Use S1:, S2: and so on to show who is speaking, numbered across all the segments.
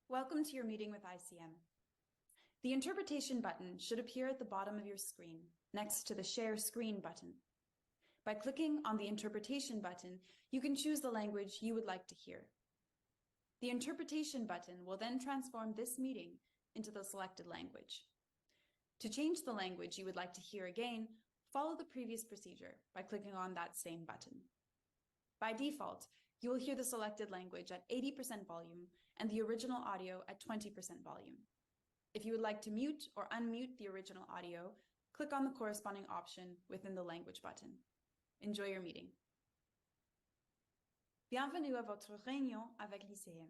S1: Welcome to your meeting with ICM. The interpretation button should appear at the bottom of your screen, next to the Share Screen button. By clicking on the interpretation button, you can choose the language you would like to hear. The interpretation button will then transform this meeting into the selected language. To change the language you would like to hear again, follow the previous procedure by clicking on that same button. By default, you will hear the selected language at 80% volume and the original audio at 20% volume. If you would like to mute or unmute the original audio, click on the corresponding option within the language button. Enjoy your meeting. Bienvenue à votre réunion avec l'ICM.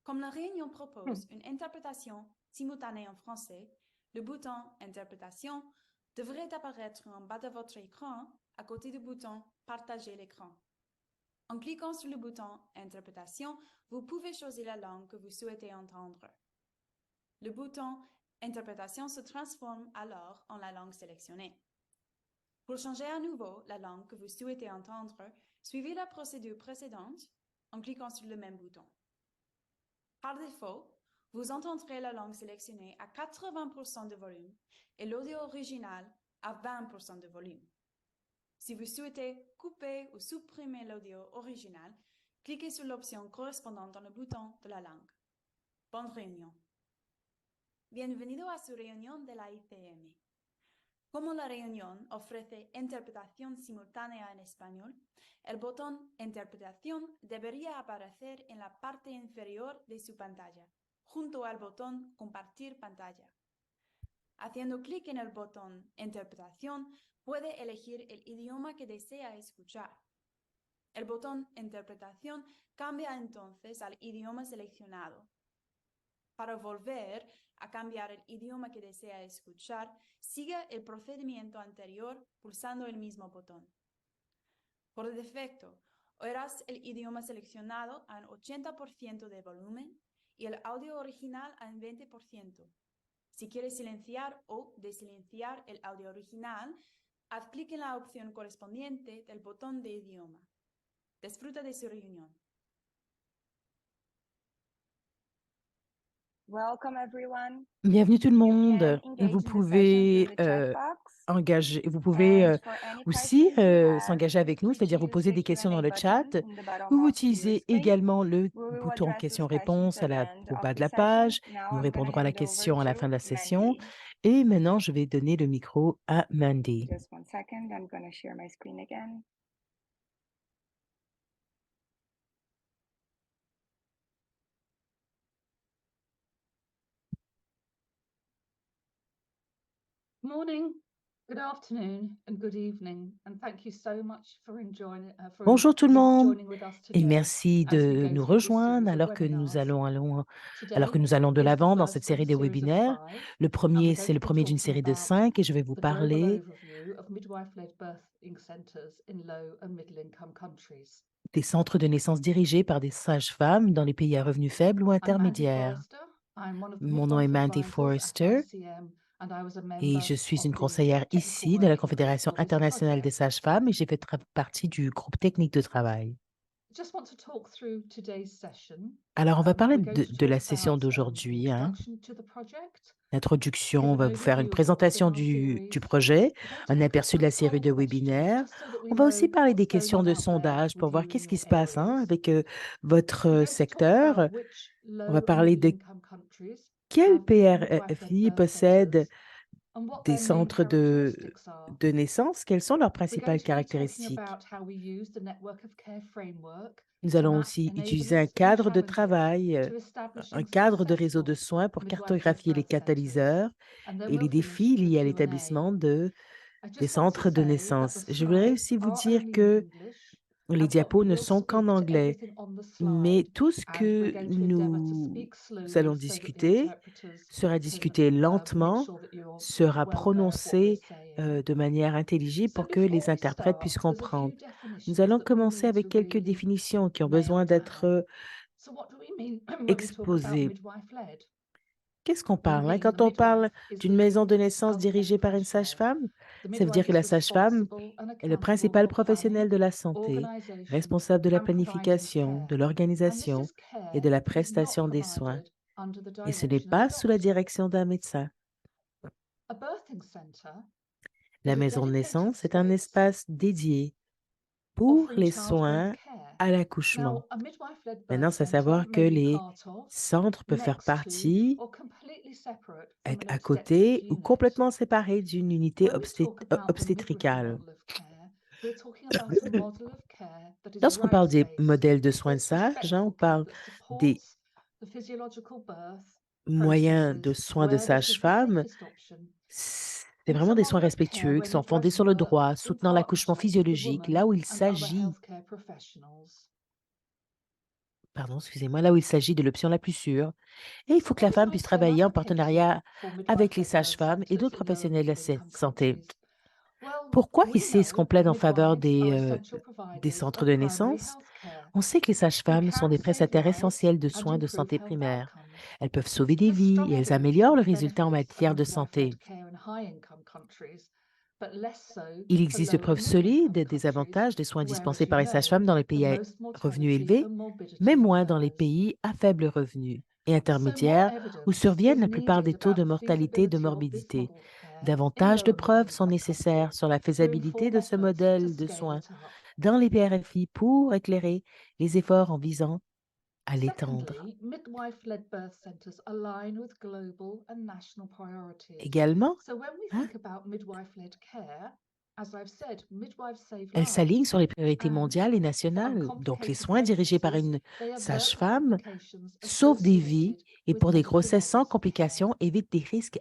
S1: Comme la réunion propose une interprétation simultanée en français, le bouton Interprétation devrait apparaître en bas de votre écran à côté du bouton Partager l'écran. En cliquant sur le bouton Interprétation, vous pouvez choisir la langue que vous souhaitez entendre. Le bouton Interprétation se transforme alors en la langue sélectionnée. Pour changer à nouveau la langue que vous souhaitez entendre, suivez la procédure précédente en cliquant sur le même bouton. Par défaut, vous entendrez la langue sélectionnée à 80% de volume et l'audio original à 20% de volume. Si vous souhaitez couper ou supprimer l'audio original, cliquez sur l'option correspondante dans le bouton de la langue. Bonne réunion. Bienvenido a su reunión de la ICM. Como la reunión ofrece interpretación simultánea en español, el botón Interpretación debería aparecer en la parte inferior de su pantalla, junto al botón Compartir pantalla. Haciendo clic en el botón Interpretación, puede elegir el idioma que desea escuchar. El botón Interpretación cambia entonces al idioma seleccionado. Para volver a cambiar el idioma que desea escuchar, siga el procedimiento anterior pulsando el mismo botón. Por defecto, oirás el idioma seleccionado a un 80% de volumen y el audio original a un 20%. Si quieres silenciar o desilenciar el audio original, haz clic en la opción correspondiente del botón de idioma. Disfruta de su reunión.
S2: Welcome everyone.
S3: Bienvenue tout le monde.
S2: You can
S3: Vous
S2: engage in the
S3: pouvez
S2: session through the chat box.
S3: vous pouvez
S2: For any
S3: aussi
S2: questions you have,
S3: s'engager avec nous,
S2: feel free
S3: c'est-à-dire
S2: to
S3: vous
S2: use
S3: poser
S2: the
S3: des questions dans
S2: Q&A
S3: le chat.
S2: button in the bottom
S3: Vous
S2: of your
S3: utilisez
S2: screen.
S3: également le
S2: We will
S3: bouton
S2: address those
S3: questions-réponses
S2: questions at the end
S3: au
S2: of
S3: bas
S2: the
S3: de la
S2: session.
S3: page.
S2: Now
S3: Nous
S2: I'm gonna
S3: répondrons à la
S2: hand over
S3: question à la fin de la
S2: to
S3: session.
S2: Mandy.
S3: Et maintenant, je vais donner le micro à Mandy.
S2: Just one second, I'm going to share my screen again.
S4: Morning, good afternoon, and good evening, and thank you so much for joining
S3: Bonjour tout le monde
S4: with us
S3: et
S4: today
S3: merci
S4: as we
S3: de
S4: go
S3: nous
S4: through this
S3: rejoindre
S4: series of
S3: alors que nous
S4: webinars.
S3: allons de
S4: Today is the
S3: l'avant dans
S4: first
S3: cette
S4: of a
S3: série de
S4: series of
S3: webinaires.
S4: 5,
S3: Le
S4: and
S3: premier,
S4: we're
S3: c'est
S4: going
S3: le
S4: to be
S3: premier d'une
S4: talking
S3: série de
S4: about
S3: 5 et je vais vous
S4: the global
S3: parler
S4: overview of midwife-led birthing centres in low and middle-income countries.
S3: des centres de naissance dirigés par des sages-femmes dans les pays à revenus faibles ou
S4: I'm Mandy
S3: intermédiaires.
S4: Forrester,
S3: Mon nom est Mandy Forrester et je suis une conseillère ici de la Confédération internationale des sages-femmes et j'ai fait partie du groupe technique de travail. Alors, on va parler de la session d'aujourd'hui. L'introduction, on va vous faire une présentation du projet, un aperçu de la série de webinaires. On va aussi parler des questions de sondage pour voir qu'est-ce qui se passe avec votre secteur. On va parler de quel PRFI possède des centres de naissance, quelles sont leurs principales caractéristiques. Nous allons aussi utiliser un cadre de travail, un cadre de réseau de soins pour cartographier les catalyseurs et les défis liés à l'établissement des centres de naissance. Je voudrais aussi vous dire que les diapos ne sont qu'en anglais, mais tout ce que nous allons discuter sera discuté lentement, sera prononcé de manière intelligible pour que les interprètes puissent comprendre. Nous allons commencer avec quelques définitions qui ont besoin d'être exposées. Qu'est-ce qu'on parle quand on parle d'une maison de naissance dirigée par une sage-femme? Ça veut dire que la sage-femme est le principal professionnel de la santé, responsable de la planification, de l'organisation et de la prestation des soins. Et ce n'est pas sous la direction d'un médecin. La maison de naissance est un espace dédié pour les soins à l'accouchement. Maintenant, c'est à savoir que les centres peuvent faire partie, être à côté ou complètement séparés d'une unité obstétricale. Lorsqu'on parle des modèles de soins de sage, on parle des moyens de soins de sage-femme. C'est vraiment des soins respectueux qui sont fondés sur le droit, soutenant l'accouchement physiologique, là où il s'agit là où il s'agit de l'option la plus sûre. Et il faut que la femme puisse travailler en partenariat avec les sages-femmes et d'autres professionnels de la santé. Pourquoi ici est-ce qu'on plaide en faveur des centres de naissance? On sait que les sages-femmes sont des prestataires essentiels de soins de santé primaire. Elles peuvent sauver des vies et elles améliorent le résultat en matière de santé. Il existe de preuves solides des avantages des soins dispensés par les sages-femmes dans les pays à revenus élevés, mais moins dans les pays à faible revenu et intermédiaires où surviennent la plupart des taux de mortalité et de morbidité. Davantage de preuves sont nécessaires sur la faisabilité de ce modèle de soins dans les PRFI pour éclairer les efforts en visant à l'étendre. Également, elles s'alignent sur les priorités mondiales et nationales. Donc, les soins dirigés par une sage-femme sauvent des vies et pour des grossesses sans complications évitent des risques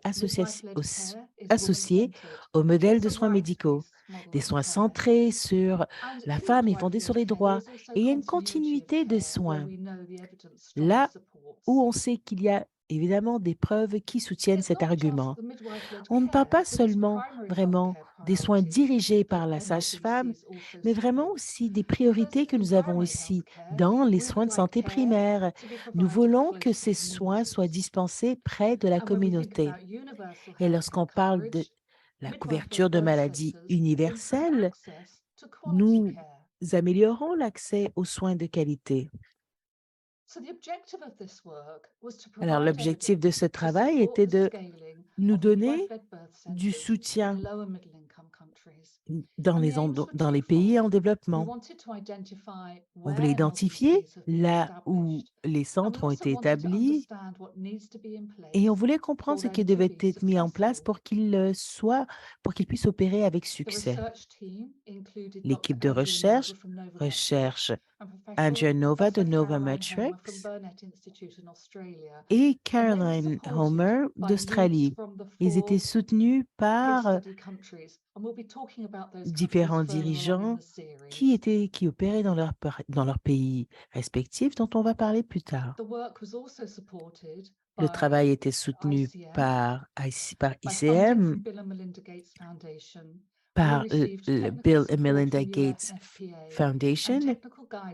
S3: associés au modèle de soins médicaux. Des soins centrés sur la femme et fondés sur les droits. Et il y a une continuité de soins. Là où on sait qu'il y a évidemment des preuves qui soutiennent cet argument. On ne parle pas seulement vraiment des soins dirigés par la sage-femme, mais vraiment aussi des priorités que nous avons ici dans les soins de santé primaire. Nous voulons que ces soins soient dispensés près de la communauté. Et lorsqu'on parle de la couverture de maladies universelles, nous améliorons l'accès aux soins de qualité. Alors, l'objectif de ce travail était de nous donner du soutien dans les pays en développement. On voulait identifier là où les centres ont été établis et on voulait comprendre ce qui devait être mis en place pour qu'ils puissent opérer avec succès. L'équipe de recherche Andrea Nova de Novametrics et Caroline Homer d'Australie. Ils étaient soutenus par différents dirigeants qui opéraient dans leur pays respectif, dont on va parler plus tard. Le travail était soutenu par ICM par
S4: received
S3: le
S4: technical
S3: Bill and
S4: support
S3: Melinda
S4: from
S3: Gates
S4: UNFPA and
S3: Foundation.
S4: technical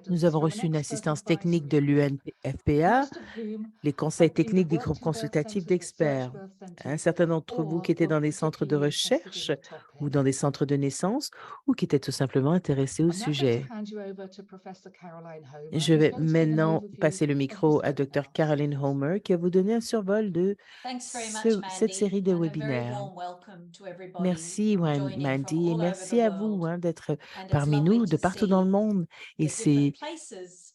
S3: Nous
S4: guidance
S3: avons
S4: from an
S3: reçu une
S4: expert
S3: assistance technique de
S4: advisory group,
S3: l'UNFPA,
S4: most of whom
S3: les conseils
S4: have either
S3: techniques des groupes
S4: worked in birth
S3: consultatifs
S4: centres or search
S3: d'experts.
S4: birth
S3: Un
S4: centres
S3: certain d'entre vous
S4: or
S3: qui étaient
S4: were
S3: dans des centres de
S4: particularly interested
S3: recherche
S4: in the topic.
S3: ou dans des centres de naissance ou qui étaient tout simplement intéressés au
S4: I'm now going to
S3: sujet.
S4: hand you over to Professor Caroline Homer,
S3: Je
S4: who's
S3: vais
S4: going to give an
S3: maintenant
S4: overview
S3: passer le
S4: of
S3: micro
S4: this
S3: à Dr.
S4: webinar
S3: Caroline
S4: series.
S3: Homer qui va vous donner un survol de
S1: Thanks very much,
S3: cette
S1: Mandy,
S3: série de
S1: and a very
S3: webinaires.
S1: warm welcome to everybody
S3: Merci,
S1: joining from
S3: Mandy, et
S1: all over
S3: merci
S1: the
S3: à vous
S1: world.
S3: d'être
S1: And it's
S3: parmi
S1: lovely
S3: nous de
S1: to
S3: partout dans le
S1: see
S3: monde. Et
S1: the
S3: c'est
S1: different places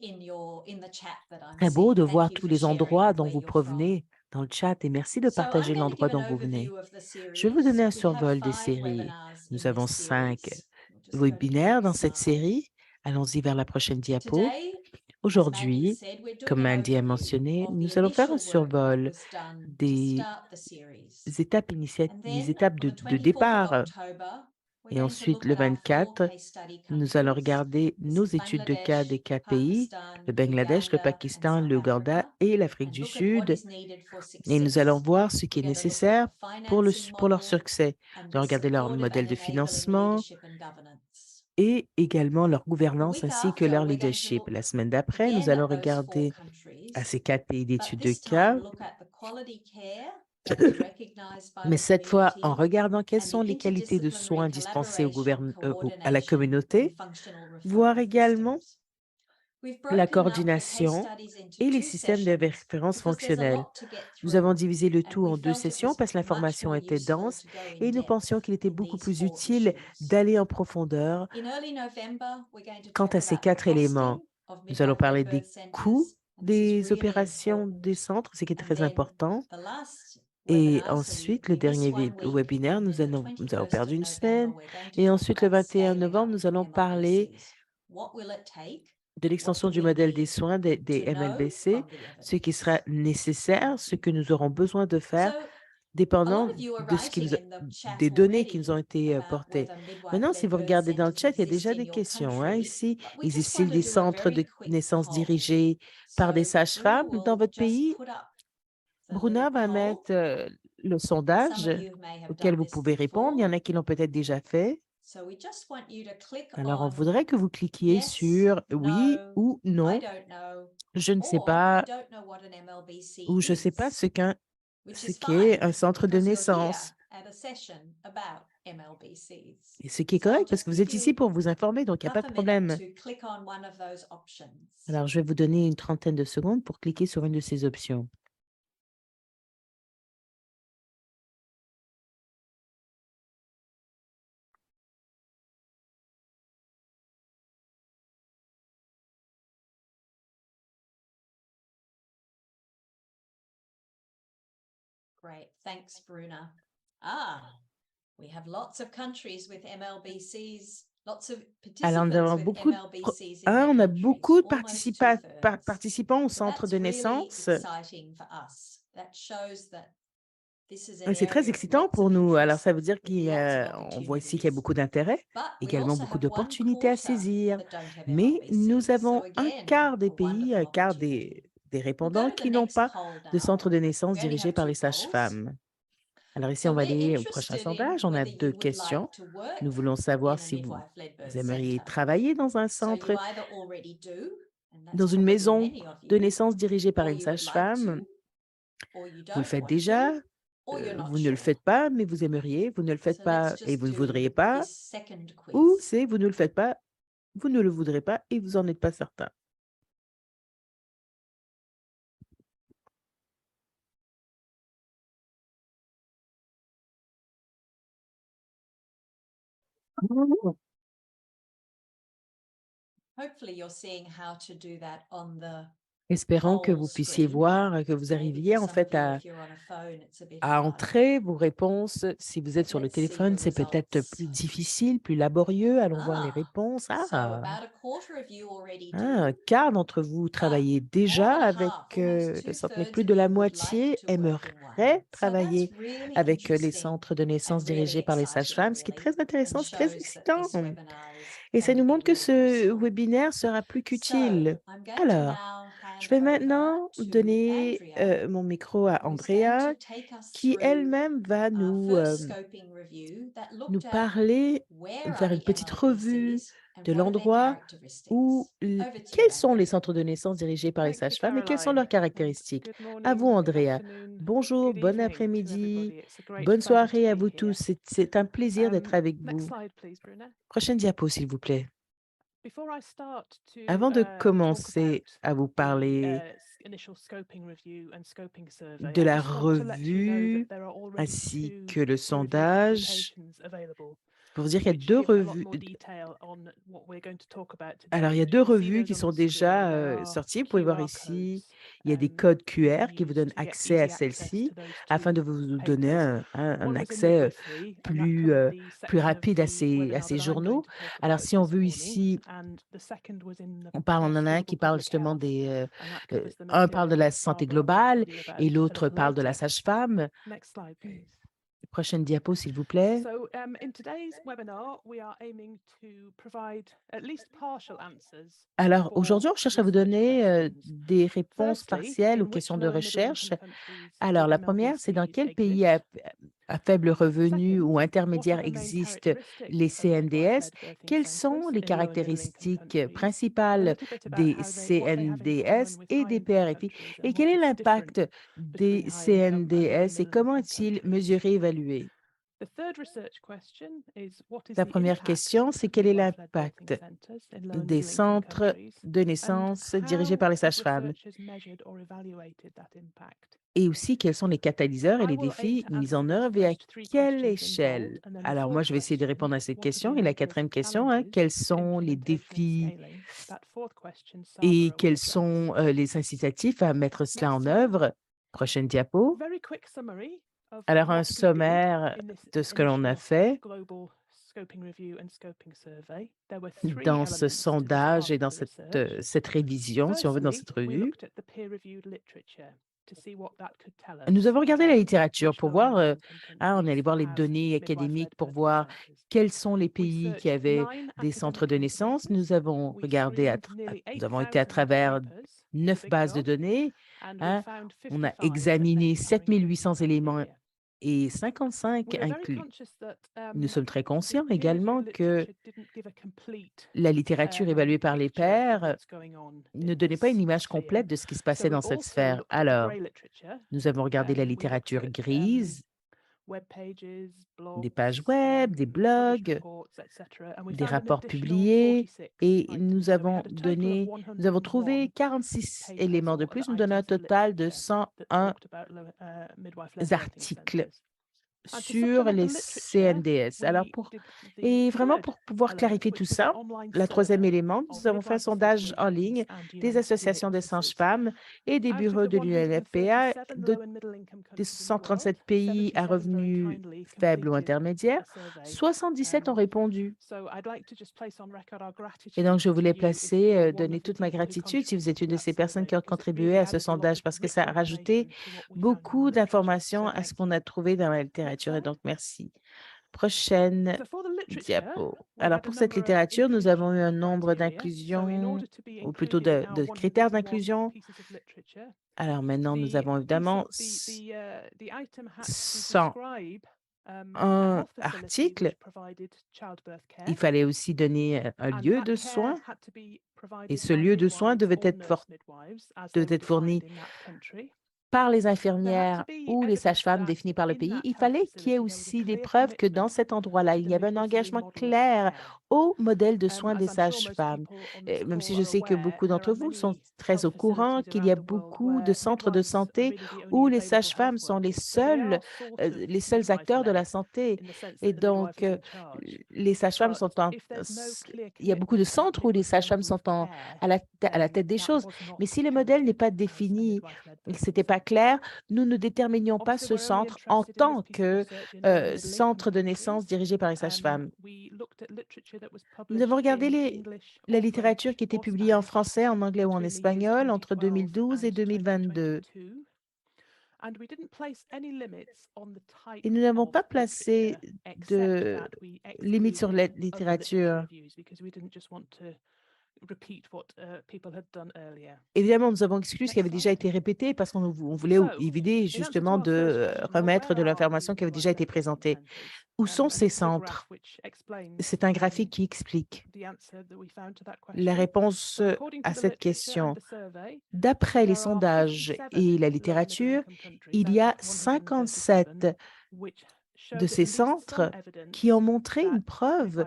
S1: in the chat that I'm
S3: très beau de
S1: seeing.
S3: voir
S1: Thank you
S3: tous
S1: for
S3: les
S1: sharing
S3: endroits dont
S1: where
S3: vous
S1: you're from.
S3: provenez dans le chat et merci de
S1: So I'm
S3: partager
S1: going to
S3: l'endroit
S1: give an
S3: dont vous venez.
S1: overview of the
S3: Je vais vous donner un
S1: series. We have
S3: survol des
S1: 5
S3: séries.
S1: webinars
S3: Nous
S1: in
S3: avons
S1: this
S3: 5
S1: series. We'll just go to the
S3: webinaires dans
S1: next
S3: cette
S1: slide.
S3: série. Allons-y vers la prochaine diapo.
S1: Today, as Mandy
S3: Aujourd'hui,
S1: said, we're doing
S3: comme
S1: an
S3: Mandy a
S1: overview
S3: mentionné,
S1: of the
S3: nous allons faire un
S1: initial work that
S3: survol
S1: was done to
S3: des
S1: start the series.
S3: étapes,
S1: And
S3: des
S1: then
S3: étapes
S1: on
S3: de
S1: the 24th of
S3: départ.
S1: October, we're
S3: Et
S1: going to
S3: ensuite,
S1: look
S3: le
S1: at our 4
S3: 24,
S1: case study
S3: nous allons
S1: countries.
S3: regarder
S1: This
S3: nos
S1: is
S3: études de cas des
S1: Bangladesh,
S3: KPI,
S1: Pakistan,
S3: le Bangladesh, le
S1: Uganda, and
S3: Pakistan,
S1: South
S3: l'Ouganda
S1: Africa,
S3: et l'Afrique
S1: and
S3: du
S1: look at what
S3: Sud.
S1: is needed for
S3: Et nous allons
S1: success.
S3: voir ce qui est
S1: We're going to look at
S3: nécessaire
S1: the financing
S3: pour leur
S1: model
S3: succès.
S1: and
S3: Nous
S1: the
S3: allons regarder leur
S1: supportive
S3: modèle
S1: and
S3: de
S1: enabling
S3: financement
S1: leadership and governance.
S3: et également leur
S1: The
S3: gouvernance
S1: week
S3: ainsi que
S1: after,
S3: leur
S1: we're going to
S3: leadership.
S1: look
S3: La semaine d'après, nous
S1: again
S3: allons
S1: at those 4
S3: regarder
S1: countries,
S3: à ces 4 pays
S1: but
S3: d'études de
S1: this
S3: cas,
S1: time look at the quality care that is recognized by
S3: mais
S1: the
S3: cette fois en
S1: community
S3: regardant quelles
S1: and
S3: sont
S1: the
S3: les qualités de soins
S1: interdisciplinary
S3: dispensées au
S1: collaboration,
S3: à la
S1: coordination,
S3: communauté,
S1: and functional
S3: voir
S1: referral
S3: également
S1: systems. We've
S3: la
S1: broken up the case
S3: coordination
S1: studies into
S3: et les
S1: 2
S3: systèmes de
S1: sessions
S3: référence
S1: because there's a
S3: fonctionnels.
S1: lot to get
S3: Nous avons
S1: through,
S3: divisé le
S1: and
S3: tout
S1: we
S3: en 2
S1: felt it
S3: sessions
S1: was
S3: parce que
S1: much
S3: l'information
S1: more
S3: était
S1: useful
S3: dense
S1: to go in
S3: et nous
S1: depth
S3: pensions qu'il était
S1: in
S3: beaucoup
S1: these
S3: plus
S1: 4
S3: utile
S1: issues.
S3: d'aller en profondeur.
S1: In early November, we're going to
S3: Quant
S1: talk
S3: à ces
S1: about the
S3: 4 éléments,
S1: costing of
S3: nous allons
S1: midwife-led
S3: parler
S1: birth
S3: des coûts
S1: centers, and this is
S3: des
S1: really
S3: opérations des
S1: important.
S3: centres, ce qui est
S1: And
S3: très
S1: then
S3: important.
S1: the last
S3: Et
S1: webinar, so
S3: ensuite, le
S1: we missed
S3: dernier
S1: 1 week,
S3: webinaire,
S1: and then the
S3: nous avons
S1: 21st
S3: perdu
S1: of
S3: une
S1: November,
S3: semaine.
S1: we're going to
S3: Et
S1: talk
S3: ensuite, le
S1: about
S3: 21
S1: scaling
S3: novembre,
S1: up
S3: nous allons parler
S1: MLBCs. What will it take?
S3: de
S1: What
S3: l'extension
S1: do
S3: du
S1: we
S3: modèle des
S1: need
S3: soins des
S1: to know
S3: MLBC,
S1: from the
S3: ce qui sera
S1: evidence?
S3: nécessaire, ce que nous aurons besoin de faire,
S1: So, a
S3: dépendant
S1: lot of you are
S3: de ce qui
S1: writing in the chat
S3: des données qui nous ont
S1: already
S3: été
S1: about
S3: portées.
S1: whether
S3: Maintenant, si
S1: midwife-led
S3: vous
S1: birth
S3: regardez dans le
S1: centers
S3: chat, il y a
S1: exist
S3: déjà
S1: in
S3: des
S1: your
S3: questions. Hein,
S1: country,
S3: ici,
S1: but we just
S3: existe-t-il
S1: want to
S3: des
S1: do a
S3: centres
S1: very
S3: de
S1: quick
S3: naissance
S1: poll.
S3: dirigés par des
S1: So, Bruna
S3: sages-femmes dans
S1: will
S3: votre
S1: just
S3: pays?
S1: put up the
S3: Bruna
S1: little
S3: va
S1: poll.
S3: mettre le
S1: Some
S3: sondage
S1: of you may have
S3: auquel
S1: done
S3: vous
S1: this
S3: pouvez répondre. Il y en a qui l'ont peut-être déjà fait.
S1: So we just want you to click
S3: Alors, on
S1: on
S3: voudrait que vous cliquiez
S1: yes,
S3: sur oui
S1: no,
S3: ou
S1: I
S3: non.
S1: don't know,
S3: Je ne sais
S1: or I
S3: pas
S1: don't know what an MLBC
S3: ou je ne sais pas
S1: is,
S3: ce
S1: which is
S3: qu'est
S1: fine
S3: un centre de
S1: because you're here
S3: naissance.
S1: at a session about MLBCs.
S3: Et ce qui est
S1: So I'll
S3: correct parce
S1: just
S3: que vous
S1: give
S3: êtes ici
S1: you
S3: pour vous informer, donc il n'y a
S1: half
S3: pas de
S1: a minute
S3: problème.
S1: to click on one of those options.
S3: Alors, je vais vous donner une trentaine de secondes pour cliquer sur une de ces options.
S1: Great, thanks, Bruna. We have lots of countries with MLBCs, lots of
S3: Alors, nous
S1: participants
S3: avons
S1: with
S3: beaucoup
S1: MLBCs in their
S3: on a
S1: countries,
S3: beaucoup de
S1: almost two-thirds.
S3: participants au
S1: So
S3: centre
S1: that's
S3: de
S1: really
S3: naissance.
S1: exciting for us. That shows that this is an
S3: C'est très
S1: area of
S3: excitant
S1: lots
S3: pour
S1: of
S3: nous. Alors,
S1: interest
S3: ça veut dire
S1: with lots of
S3: qu'on voit ici qu'il y a
S1: opportunities.
S3: beaucoup d'intérêt,
S1: But we
S3: également
S1: also
S3: beaucoup
S1: have one
S3: d'opportunités à
S1: quarter
S3: saisir.
S1: that don't have
S3: Mais nous
S1: MLBCs.
S3: avons
S1: So
S3: un
S1: again,
S3: quart des
S1: a
S3: pays, un
S1: wonderful
S3: quart
S1: opportunity.
S3: des
S1: We'll
S3: répondants
S1: go to the
S3: qui n'ont
S1: next
S3: pas
S1: poll
S3: de centre
S1: now.
S3: de naissance
S1: We only
S3: dirigé
S1: have
S3: par
S1: 2
S3: les
S1: polls.
S3: sages-femmes. Alors ici,
S1: So
S3: on va
S1: we're
S3: aller au prochain
S1: interested in
S3: sondage. On a
S1: whether
S3: 2
S1: you would like
S3: questions.
S1: to work
S3: Nous voulons savoir
S1: in a
S3: si
S1: midwife-led birth
S3: vous aimeriez
S1: centre.
S3: travailler dans un
S1: So you
S3: centre,
S1: either already do, and that's
S3: dans une
S1: probably
S3: maison
S1: many of
S3: de
S1: you,
S3: naissance dirigée par
S1: or
S3: une
S1: you would like
S3: sage-femme.
S1: to, or you
S3: Vous le
S1: don't
S3: faites
S1: want
S3: déjà,
S1: to, or you're not
S3: vous ne le
S1: sure.
S3: faites pas, mais vous aimeriez. Vous ne le faites
S1: So
S3: pas
S1: let's
S3: et
S1: just
S3: vous ne
S1: do
S3: voudriez pas.
S1: this second
S3: Ou
S1: quiz.
S3: c'est vous ne le faites pas, vous ne le voudrez pas et vous n'en êtes pas certain.
S1: Hopefully you're seeing how to do that on the
S3: Espérons que
S1: poll
S3: vous puissiez
S1: screen.
S3: voir, que vous
S1: Maybe
S3: arriviez
S1: for
S3: en
S1: some
S3: fait
S1: of you, if you're on a phone, it's a bit
S3: à
S1: hard.
S3: entrer vos réponses. Si vous êtes
S1: But
S3: sur le
S1: let's see
S3: téléphone,
S1: the
S3: c'est peut-être
S1: results.
S3: plus difficile, plus laborieux. Allons voir les réponses.
S1: So about a quarter of you already do.
S3: Un quart d'entre vous travaillez déjà
S1: More than
S3: avec
S1: half,
S3: le
S1: almost
S3: centre, mais
S1: 2/3
S3: plus
S1: of
S3: de la
S1: you would like
S3: moitié
S1: to work in one.
S3: aimerait
S1: So
S3: travailler
S1: that's really
S3: avec les
S1: interesting
S3: centres de naissance
S1: and really
S3: dirigés par les
S1: exciting,
S3: sages-femmes, ce qui est
S1: really,
S3: très intéressant,
S1: and
S3: c'est très
S1: shows that
S3: excitant.
S1: this webinar is
S3: Et ça
S1: going
S3: nous
S1: to be
S3: montre que
S1: really
S3: ce
S1: useful.
S3: webinaire sera plus
S1: So
S3: qu'utile.
S1: I'm going to
S3: Alors,
S1: now hand
S3: Je vais maintenant donner mon micro à Andrea, qui elle-même va nous parler, faire une petite revue de l'endroit où, quels sont les centres de naissance dirigés par les sages-femmes et quelles sont leurs caractéristiques. À vous, Andrea. Bonjour, bon après-midi, bonne soirée à vous tous. C'est un plaisir d'être avec vous. Prochaine diapo, s'il vous plaît. Avant de commencer à vous parler de la revue ainsi que le sondage, pour vous dire qu'il y a deux revues. Alors, il y a deux revues qui sont déjà sorties. Vous pouvez voir ici, il y a des codes QR qui vous donnent accès à celles-ci afin de vous donner un accès plus rapide à ces journaux. Alors, si on veut ici, on en a un qui parle justement un parle de la santé globale et l'autre parle de la sage-femme. Prochaine diapo, s'il vous plaît. Alors, aujourd'hui, on cherche à vous donner des réponses partielles aux questions de recherche. Alors, la première, c'est dans quel pays à faible revenu ou intermédiaire existent les CNDS? Quelles sont les caractéristiques principales des CNDS et des PRFI? Et quel est l'impact des CNDS et comment est-il mesuré et évalué? La première question, c'est quel est l'impact des centres de naissance dirigés par les sages-femmes? Et aussi, quels sont les catalyseurs et les défis mis en œuvre et à quelle échelle? Alors, moi, je vais essayer de répondre à cette question. Et la quatrième question, quels sont les défis et quels sont les incitatifs à mettre cela en œuvre? Prochaine diapo. Alors, un sommaire de ce que l'on a fait dans ce sondage et dans cette révision, si on veut, dans cette revue. Nous avons regardé la littérature pour voir, on est allé voir les données académiques pour voir quels sont les pays qui avaient des centres de naissance. Nous avons regardé, nous avons été à travers 9 bases de données. On a examiné 7800 éléments et 55 inclus. Nous sommes très conscients également que la littérature évaluée par les pairs ne donnait pas une image complète de ce qui se passait dans cette sphère. Alors, nous avons regardé la littérature grise, des pages web, des blogs, des rapports publiés, et nous avons trouvé 46 éléments de plus, nous donnant un total de 101 articles sur les CNDS. Alors, pour pouvoir clarifier tout ça, le troisième élément, nous avons fait un sondage en ligne des associations de sages-femmes et des bureaux de l'UNFPA des 137 pays à revenus faibles ou intermédiaires. 77 ont répondu. Et donc, je voulais donner toute ma gratitude si vous êtes une de ces personnes qui ont contribué à ce sondage parce que ça a rajouté beaucoup d'informations à ce qu'on a trouvé dans la littérature. Et donc, merci. Prochaine diapo. Alors, pour cette littérature, nous avons eu un nombre d'inclusions, ou plutôt de critères d'inclusion. Alors, maintenant, nous avons évidemment 101 articles. Il fallait aussi donner un lieu de soins. Et ce lieu de soins devait être fourni par les infirmières ou les sages-femmes définies par le pays. Il fallait qu'il y ait aussi des preuves que dans cet endroit-là, il y avait un engagement clair au modèle de soins des sages-femmes. Même si je sais que beaucoup d'entre vous sont très au courant qu'il y a beaucoup de centres de santé où les sages-femmes sont les seuls acteurs de la santé. Et donc, les sages-femmes il y a beaucoup de centres où les sages-femmes sont à la tête des choses. Mais si le modèle n'est pas défini, ce n'était pas clair, nous ne déterminions pas ce centre en tant que centre de naissance dirigé par les sages-femmes. Nous avons regardé la littérature qui était publiée en français, en anglais ou en espagnol entre 2012 et 2022. Et nous n'avons pas placé de limites sur la littérature. Évidemment, nous avons exclu ce qui avait déjà été répété parce qu'on voulait éviter justement de remettre de l'information qui avait déjà été présentée. Où sont ces centres? C'est un graphique qui explique la réponse à cette question. D'après les sondages et la littérature, il y a 57 de ces centres qui ont montré une preuve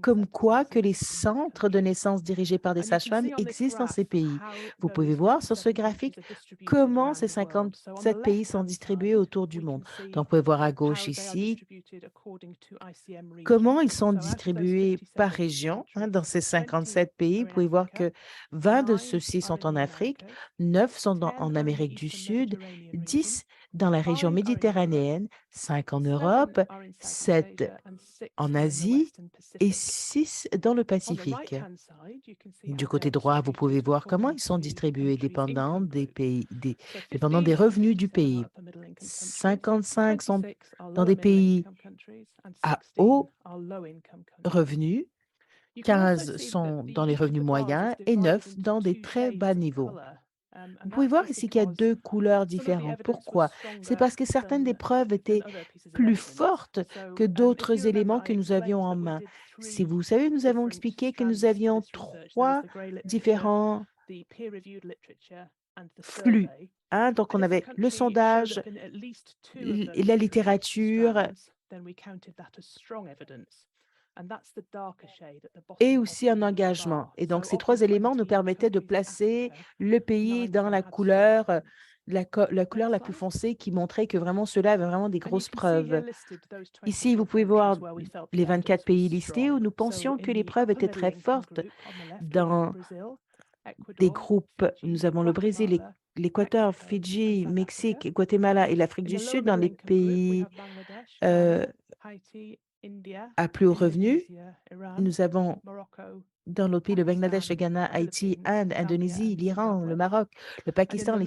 S3: comme quoi que les centres de naissance dirigés par des sages-femmes existent dans ces pays. Vous pouvez voir sur ce graphique comment ces 57 pays sont distribués autour du monde. Donc, vous pouvez voir à gauche ici comment ils sont distribués par région dans ces 57 pays. Vous pouvez voir que 20 de ceux-ci sont en Afrique, 9 sont en Amérique du Sud, 10 dans la région méditerranéenne, 5 en Europe, 7 en Asie et 6 dans le Pacifique. Du côté droit, vous pouvez voir comment ils sont distribués dépendant des pays, dépendant des revenus du pays. 55 sont dans des pays à haut revenu, 15 sont dans les revenus moyens et 9 dans des très bas niveaux. Vous pouvez voir ici qu'il y a 2 couleurs différentes. Pourquoi? C'est parce que certaines des preuves étaient plus fortes que d'autres éléments que nous avions en main. Si vous savez, nous avons expliqué que nous avions 3 différents flux. Donc, on avait le sondage, la littérature et aussi un engagement. Et donc, ces 3 éléments nous permettaient de placer le pays dans la couleur, la couleur la plus foncée qui montrait que vraiment cela avait vraiment des grosses preuves. Ici, vous pouvez voir les 24 pays listés où nous pensions que les preuves étaient très fortes dans des groupes. Nous avons le Brésil, l'Équateur, Fidji, Mexique, Guatemala et l'Afrique du Sud dans les pays à plus haut revenu. Nous avons dans l'autre pays le Bangladesh, le Ghana, Haïti, Inde, Indonésie, l'Iran, le Maroc, le Pakistan, les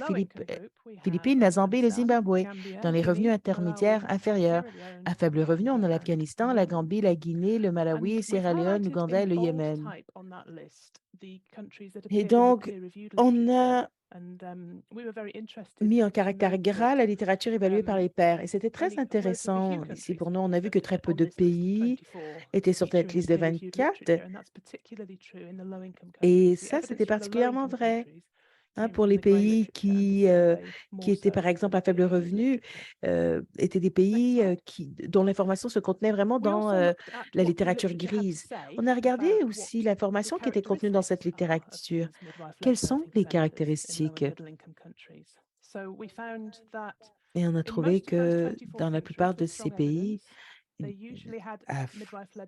S3: Philippines, la Zambie et le Zimbabwe. Dans les revenus intermédiaires inférieurs, à faible revenu, on a l'Afghanistan, la Gambie, la Guinée, le Malawi, Sierra Leone, l'Ouganda et le Yémen. Et donc, on a mis en caractère gras la littérature évaluée par les pairs. Et c'était très intéressant ici pour nous. On a vu que très peu de pays étaient sur cette liste de 24. Et ça, c'était particulièrement vrai pour les pays qui étaient, par exemple, à faible revenu, étaient des pays dont l'information se contenait vraiment dans la littérature grise. On a regardé aussi l'information qui était contenue dans cette littérature. Quelles sont les caractéristiques? Et on a trouvé que dans la plupart de ces pays, à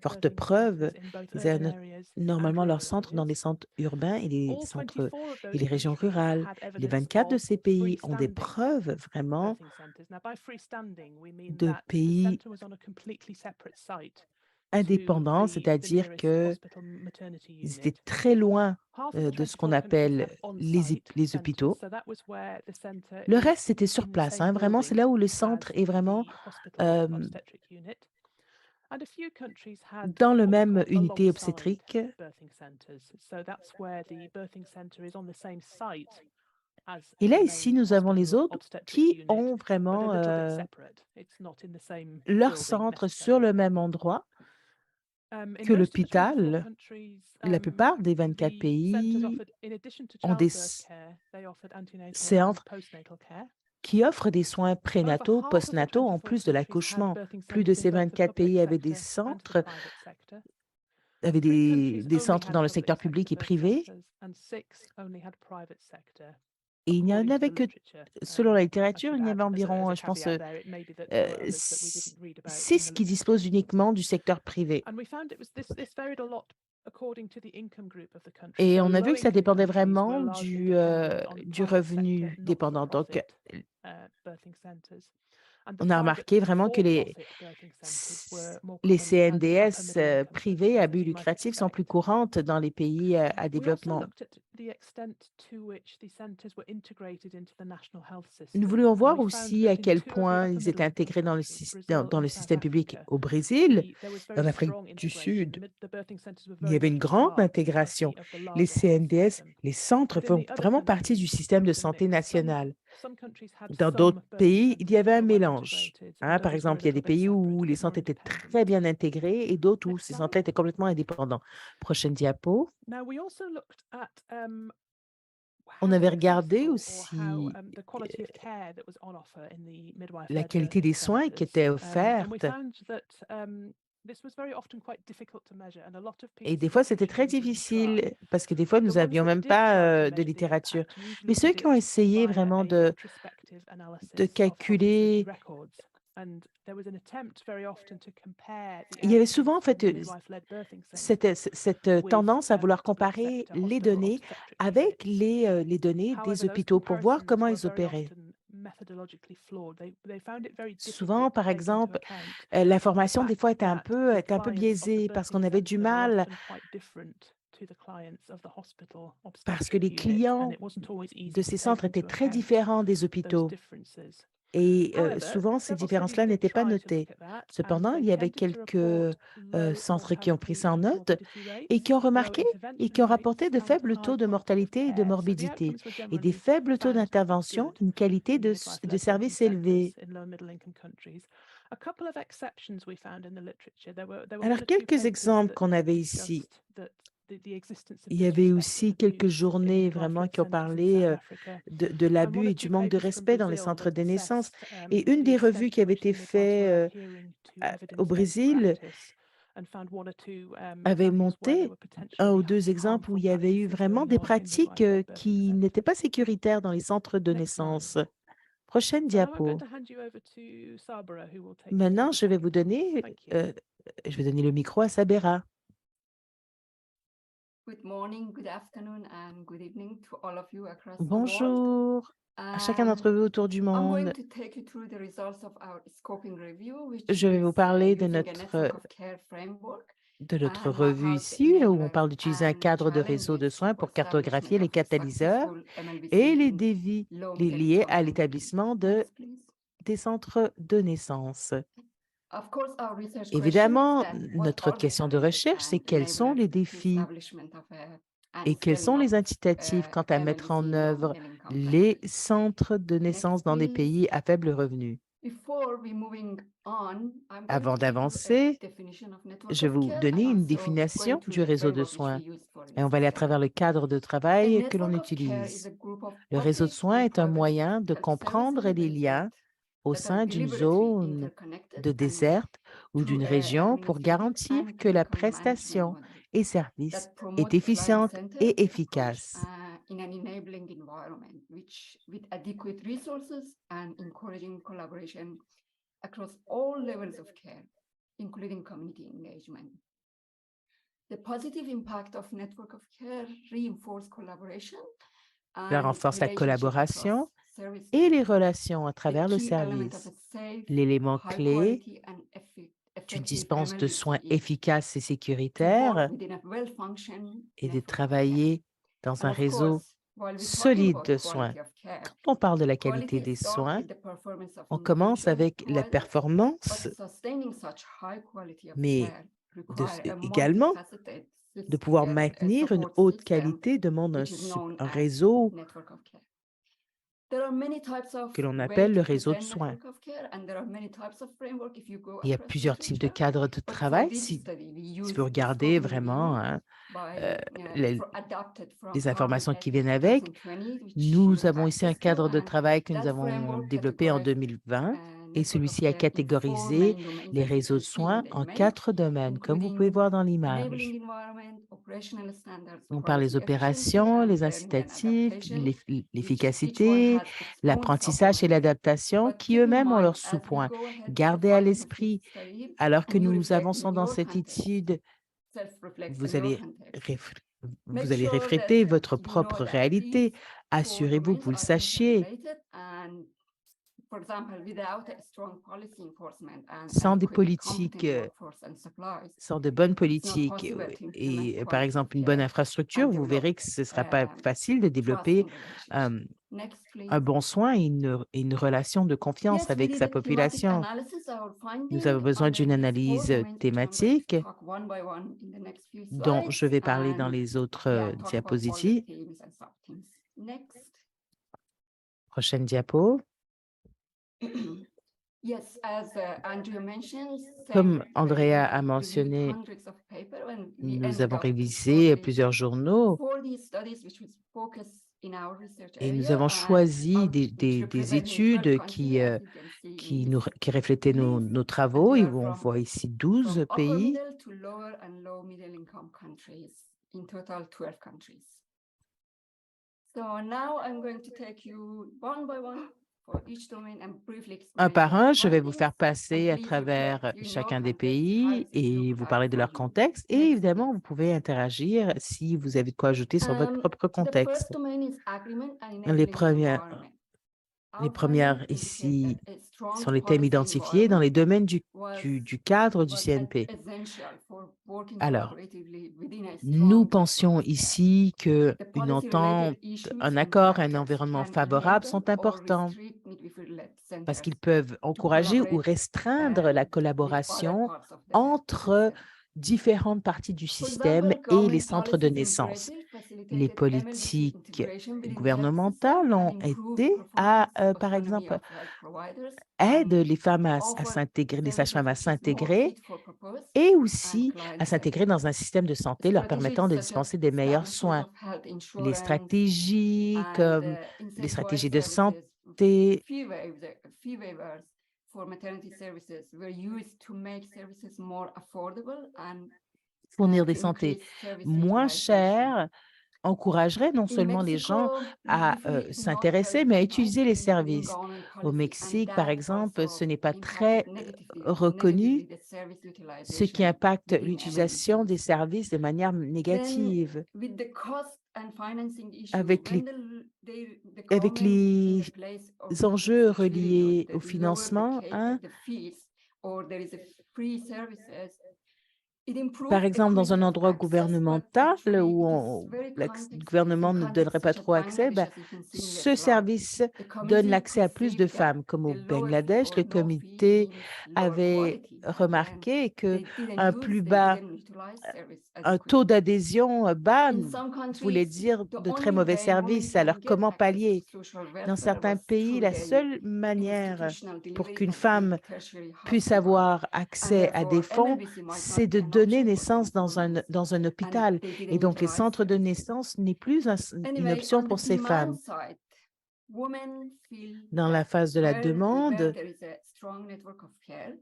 S3: forte preuve, ils avaient normalement leur centre dans les centres urbains et les régions rurales. Les 24 de ces pays ont des preuves vraiment de pays indépendants, c'est-à-dire qu'ils étaient très loin de ce qu'on appelle les hôpitaux. Le reste, c'était sur place. Vraiment, c'est là où le centre est vraiment dans le même unité obstétrique. Et là, ici, nous avons les autres qui ont vraiment leur centre sur le même endroit que l'hôpital. La plupart des 24 pays ont des centres qui offrent des soins prénataux, postnataux, en plus de l'accouchement. Plus de ces 24 pays avaient des centres, des centres dans le secteur public et privé. Et il n'y en avait que, selon la littérature, il y avait environ, je pense, 6 qui disposent uniquement du secteur privé. Et on a vu que ça dépendait vraiment du revenu dépendant. Donc, on a remarqué vraiment que les CNDS privés à but lucratif sont plus courantes dans les pays à développement. Nous voulions voir aussi à quel point ils étaient intégrés dans le système public au Brésil, en Afrique du Sud. Il y avait une grande intégration. Les CNDS, les centres font vraiment partie du système de santé national. Dans d'autres pays, il y avait un mélange. Par exemple, il y a des pays où les centres étaient très bien intégrés et d'autres où ces centres étaient complètement indépendants. Prochaine diapo. On avait regardé aussi la qualité des soins qui étaient offertes. Et des fois, c'était très difficile parce que des fois, nous n'avions même pas de littérature. Mais ceux qui ont essayé vraiment de calculer, il y avait souvent en fait cette tendance à vouloir comparer les données avec les données des hôpitaux pour voir comment ils opéraient. Souvent, par exemple, l'information des fois était un peu biaisée parce qu'on avait du mal, parce que les clients de ces centres étaient très différents des hôpitaux. Et souvent, ces différences-là n'étaient pas notées. Cependant, il y avait quelques centres qui ont pris ça en note et qui ont remarqué et qui ont rapporté de faibles taux de mortalité et de morbidité et des faibles taux d'intervention, une qualité de service élevée. Alors, quelques exemples qu'on avait ici. Il y avait aussi quelques journées vraiment qui ont parlé de l'abus et du manque de respect dans les centres de naissance. Et une des revues qui avait été faite au Brésil avait monté un ou deux exemples où il y avait eu vraiment des pratiques qui n'étaient pas sécuritaires dans les centres de naissance. Prochaine diapo. Maintenant, je vais donner le micro à Sabera. Bonjour à chacun d'entre vous autour du monde. Je vais vous parler de notre revue ici, où on parle d'utiliser un cadre de réseau de soins pour cartographier les catalyseurs et les défis liés à l'établissement des centres de naissance. Évidemment, notre question de recherche, c'est quels sont les défis et quels sont les incitatifs quant à mettre en œuvre les centres de naissance dans des pays à faible revenu. Avant d'avancer, je vais vous donner une définition du réseau de soins et on va aller à travers le cadre de travail que l'on utilise. Le réseau de soins est un moyen de comprendre les liens au sein d'une zone de déserte ou d'une région pour garantir que la prestation et service est efficiente et efficace.
S5: Including community engagement. The positive impact of network of care reinforce collaboration.
S3: Ça renforce la collaboration et les relations à travers le service. L'élément clé d'une dispense de soins efficace et sécuritaire est de travailler dans un réseau solide de soins. Quand on parle de la qualité des soins, on commence avec la performance, mais également de pouvoir maintenir une haute qualité demande un réseau que l'on appelle le réseau de soins. Il y a plusieurs types de cadres de travail. Si vous regardez vraiment les informations qui viennent avec, nous avons ici un cadre de travail que nous avons développé en 2020 et celui-ci a catégorisé les réseaux de soins en 4 domaines, comme vous pouvez voir dans l'image. On parle des opérations, les incitatifs, l'efficacité, l'apprentissage et l'adaptation, qui eux-mêmes ont leurs sous-points. Gardez à l'esprit, alors que nous avançons dans cette étude, vous allez refléter votre propre réalité. Assurez-vous que vous le sachiez.
S5: For example, without a strong policy enforcement and
S3: Sans des
S5: adequate
S3: politiques,
S5: competent workforce and supplies,
S3: sans de bonnes
S5: not
S3: politiques
S5: possible to
S3: et,
S5: implement
S3: par
S5: quality
S3: exemple, une
S5: of
S3: bonne
S5: care
S3: infrastructure,
S5: and
S3: vous verrez
S5: develop
S3: que ce ne sera pas facile de développer
S5: trusting relationship. Next, please.
S3: un bon soin et une relation de confiance
S5: Yes, we
S3: avec
S5: did
S3: sa
S5: a thematic
S3: population.
S5: analysis. Our
S3: Nous
S5: finding
S3: avons besoin
S5: under
S3: d'une
S5: these four
S3: analyse
S5: domains, which I'm going to
S3: thématique
S5: talk one by one in the next few
S3: dont je vais
S5: slides,
S3: parler dans
S5: and
S3: les autres
S5: yeah, talk about all the
S3: diapositives.
S5: themes and sub-themes. Next.
S3: Prochaine diapo.
S5: Yes, as Andrea mentioned,
S3: Comme
S5: SEM
S3: Andrea a
S5: reviewed
S3: mentionné,
S5: hundreds of papers and we
S3: nous
S5: ended
S3: avons
S5: up
S3: révisé
S5: shortlisting
S3: plusieurs journaux
S5: 40 studies which was focused in our research
S3: et nous
S5: area
S3: avons
S5: and
S3: choisi
S5: which
S3: des
S5: represent 12
S3: études
S5: countries, as you can see in this
S3: qui reflétaient
S5: list.
S3: nos travaux.
S5: And they
S3: Et
S5: are
S3: on
S5: from
S3: voit ici 12
S5: upper
S3: pays.
S5: middle to lower and low middle income countries, in total 12 countries. So now I'm going to take you one by one for each domain and briefly
S3: Un
S5: explain
S3: par
S5: our
S3: un, je vais vous
S5: findings.
S3: faire passer à
S5: please
S3: travers
S5: reflect, you know,
S3: chacun des
S5: context
S3: pays
S5: helps
S3: et
S5: improve
S3: vous
S5: our
S3: parler de leur
S5: findings.
S3: contexte. Et
S5: Next,
S3: évidemment,
S5: please.
S3: vous pouvez interagir si vous avez de quoi ajouter sur votre propre
S5: The first
S3: contexte.
S5: domain is agreement and
S3: Les
S5: enabling
S3: premières,
S5: environment.
S3: les
S5: Our
S3: premières
S5: findings indicate
S3: ici
S5: that a strong
S3: sont les thèmes
S5: policy
S3: identifiés dans
S5: environment
S3: les domaines
S5: was
S3: du cadre du CNP.
S5: essential for working
S3: Alors,
S5: collaboratively within a
S3: nous
S5: strong
S3: pensions
S5: network of care.
S3: ici
S5: The
S3: qu'une
S5: policy-related
S3: entente,
S5: issues
S3: un
S5: and
S3: accord, un
S5: factors
S3: environnement
S5: can
S3: favorable
S5: enable
S3: sont
S5: or
S3: importants
S5: restrict midwifery-led
S3: parce
S5: centers
S3: qu'ils peuvent encourager ou
S5: collaborate,
S3: restreindre la
S5: with other
S3: collaboration
S5: parts of the
S3: entre
S5: system.
S3: différentes parties du
S5: For
S3: système
S5: example,
S3: et les
S5: government
S3: centres de
S5: policies in
S3: naissance.
S5: Brazil
S3: Les
S5: facilitated MLBC
S3: politiques
S5: integration within the health system
S3: gouvernementales ont
S5: and improved
S3: aidé à,
S5: performance
S3: par
S5: autonomy
S3: exemple,
S5: of health providers
S3: aident
S5: and
S3: les femmes à
S5: offered
S3: s'intégrer, les
S5: services
S3: sages-femmes à
S5: which is more
S3: s'intégrer
S5: fit for purpose
S3: et
S5: and
S3: aussi à
S5: client-centered.
S3: s'intégrer dans un système de santé leur permettant de
S5: Strategies such
S3: dispenser
S5: as
S3: des meilleurs
S5: establishment
S3: soins.
S5: of health
S3: Les
S5: insurance
S3: stratégies
S5: and
S3: comme les
S5: incentivized
S3: stratégies de
S5: services,
S3: santé,
S5: fee waivers for maternity services were used to make services more affordable and
S3: fournir
S5: to
S3: des santé
S5: increase service
S3: moins
S5: utilization.
S3: chères encouragerait non
S5: In
S3: seulement les gens
S5: Mexico,
S3: à
S5: midwifery is not
S3: s'intéresser,
S5: very
S3: mais à
S5: recognized
S3: utiliser les
S5: in
S3: services.
S5: government
S3: Au
S5: policy, and
S3: Mexique, par
S5: that
S3: exemple,
S5: also
S3: ce n'est pas
S5: impacted
S3: très reconnu,
S5: negatively the service
S3: ce qui
S5: utilization
S3: impacte
S5: within
S3: l'utilisation des
S5: MLBCs.
S3: services de manière
S5: Then,
S3: négative.
S5: with the cost and financing issue,
S3: Avec
S5: when
S3: avec
S5: government in
S3: les
S5: the place of
S3: enjeux
S5: such period
S3: reliés
S5: that
S3: au
S5: lower the
S3: financement,
S5: the fees or there is a free services, it
S3: par
S5: improved
S3: exemple, dans
S5: equity
S3: un
S5: of
S3: endroit
S5: access, but
S3: gouvernemental
S5: actually
S3: où
S5: it is very
S3: le
S5: context-based.
S3: gouvernement
S5: In
S3: ne donnerait
S5: contexts
S3: pas
S5: such as
S3: trop accès,
S5: Bangladesh, as you can see in the
S3: ce
S5: slide,
S3: service
S5: the
S3: donne
S5: committee
S3: l'accès à
S5: could
S3: plus
S5: see
S3: de
S5: that
S3: femmes. Comme au
S5: the lower fee
S3: Bangladesh,
S5: or
S3: le
S5: no fee
S3: comité
S5: means lower
S3: avait
S5: quality, and then
S3: remarqué que
S5: they didn't
S3: un
S5: use,
S3: plus
S5: they
S3: bas,
S5: didn't utilize service
S3: un taux
S5: adequately.
S3: d'adhésion bas
S5: In some
S3: voulait
S5: countries,
S3: dire
S5: the
S3: de très
S5: only
S3: mauvais
S5: way women
S3: services.
S5: can
S3: Alors,
S5: get
S3: comment
S5: access
S3: pallier?
S5: to social
S3: Dans
S5: welfare
S3: certains
S5: was
S3: pays,
S5: through
S3: la
S5: the
S3: seule manière
S5: institutional
S3: pour
S5: delivery
S3: qu'une
S5: of
S3: femme
S5: big tertiary
S3: puisse
S5: hospitals,
S3: avoir
S5: and
S3: accès à des
S5: therefore
S3: fonds,
S5: MLBC might
S3: c'est
S5: not
S3: de
S5: be an
S3: donner
S5: option for
S3: naissance
S5: some women,
S3: dans un
S5: and
S3: hôpital.
S5: they didn't
S3: Et donc, les
S5: utilize
S3: centres de
S5: service.
S3: naissance n'est plus une
S5: Anyway,
S3: option
S5: on the
S3: pour ces
S5: demand
S3: femmes.
S5: side, women feel
S3: Dans la
S5: that
S3: phase de la
S5: where
S3: demande,
S5: there is a strong network of care,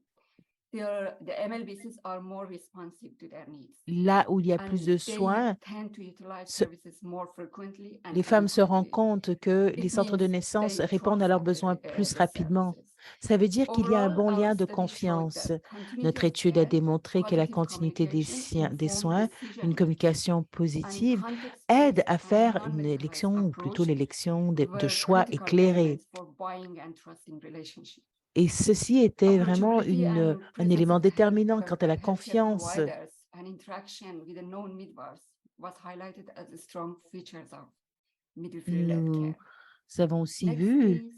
S5: the MLBCs are more responsive to their needs.
S3: là où il y a plus
S5: And
S3: de
S5: they
S3: soins,
S5: tend to utilize
S3: ce-
S5: services more frequently and
S3: les femmes se rendent
S5: adequately.
S3: compte que les
S5: It
S3: centres de
S5: means
S3: naissance
S5: they
S3: répondent à
S5: trust
S3: leurs besoins plus
S5: the
S3: rapidement.
S5: services.
S3: Ça veut dire qu'il y a un bon
S5: Overall,
S3: lien
S5: our
S3: de
S5: study showed
S3: confiance.
S5: that continuity
S3: Notre
S5: of
S3: étude a
S5: care,
S3: démontré que la
S5: positive
S3: continuité des
S5: communication,
S3: des
S5: informed
S3: soins, une
S5: decision-making,
S3: communication
S5: and
S3: positive,
S5: context-based
S3: aide à
S5: and
S3: faire une
S5: non-medicalized
S3: élection, ou plutôt
S5: approach
S3: l'élection de
S5: were
S3: choix
S5: critical
S3: éclairés.
S5: elements for buying and trusting relationships.
S3: Et ceci était vraiment
S5: Approachability and
S3: un élément
S5: presence of
S3: déterminant quant à la
S5: healthcare
S3: confiance.
S5: providers and interaction with the known midwives was highlighted as the strong features of midwifery-led
S3: Nous
S5: care.
S3: avons aussi
S5: Next,
S3: vu
S5: please.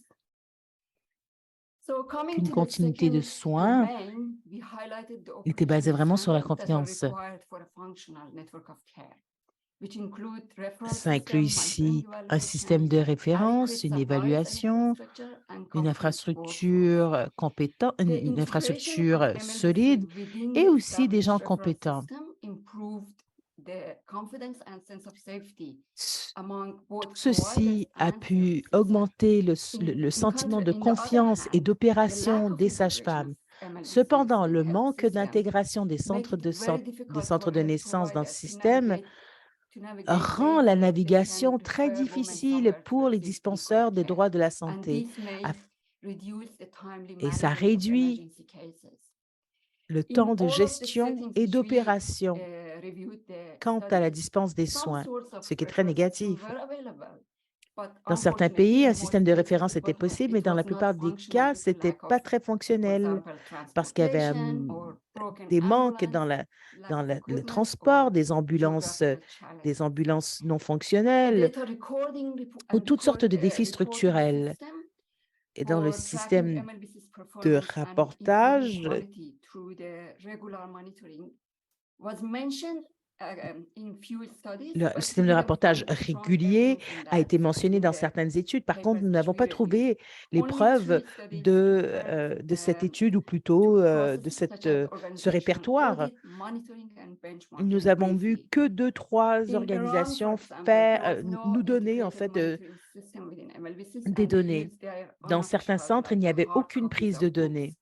S5: So coming
S3: qu'une
S5: to the
S3: continuité de
S5: second
S3: soins
S5: domain, we highlighted the
S3: était basée
S5: operational
S3: vraiment sur la
S5: standards that are
S3: confiance.
S5: required for a functional network of care, which include referral
S3: Ça inclut
S5: system,
S3: ici
S5: monitoring
S3: un système de
S5: evaluation,
S3: référence,
S5: adequate
S3: une
S5: supplies and
S3: évaluation,
S5: infrastructure, and
S3: une
S5: competent
S3: infrastructure compétente,
S5: workforce. The
S3: une
S5: integration
S3: infrastructure
S5: of MLBC
S3: solide
S5: within
S3: et
S5: the
S3: aussi des gens
S5: established referral
S3: compétents.
S5: system improved the confidence and sense of safety
S3: C-
S5: among both
S3: Tout ceci
S5: providers
S3: a
S5: and
S3: pu
S5: service users.
S3: augmenter le
S5: In
S3: sentiment de
S5: on the other
S3: confiance et
S5: hand, the
S3: d'opération
S5: lack of
S3: des
S5: integration
S3: sages-femmes.
S5: of MLBCs
S3: Cependant,
S5: in
S3: le
S5: health
S3: manque
S5: system
S3: d'intégration des
S5: make
S3: centres
S5: it very difficult
S3: centres
S5: for
S3: de
S5: health
S3: naissance dans ce
S5: providers
S3: système
S5: to navigate
S3: rend
S5: ways
S3: la
S5: that they can
S3: navigation très
S5: refer women
S3: difficile
S5: somewhere to
S3: pour les
S5: receive
S3: dispenseurs
S5: equal
S3: des
S5: care.
S3: droits de la
S5: And
S3: santé.
S5: this may
S3: Af-
S5: reduce the timely
S3: Et ça
S5: management of
S3: réduit
S5: emergency cases.
S3: le
S5: In
S3: temps de
S5: all of the
S3: gestion
S5: settings
S3: et
S5: which we
S3: d'opération
S5: reviewed the
S3: quant à la
S5: studies,
S3: dispense des
S5: some
S3: soins,
S5: sorts of
S3: ce qui est très
S5: referral systems
S3: négatif.
S5: were available,
S3: Dans certains pays, un système de référence était possible, mais dans la plupart des cas, ce n'était pas très fonctionnel parce qu'il y avait des manques dans le transport, des ambulances non fonctionnelles ou toutes sortes de défis structurels. Et dans le système de rapportage, le système de rapportage régulier a été mentionné dans certaines études. Par contre, nous n'avons pas trouvé les preuves de cette étude ou plutôt de ce répertoire. Nous avons vu que 2-3 organisations nous donner en fait des données. Dans certains centres, il n'y avait aucune prise de données.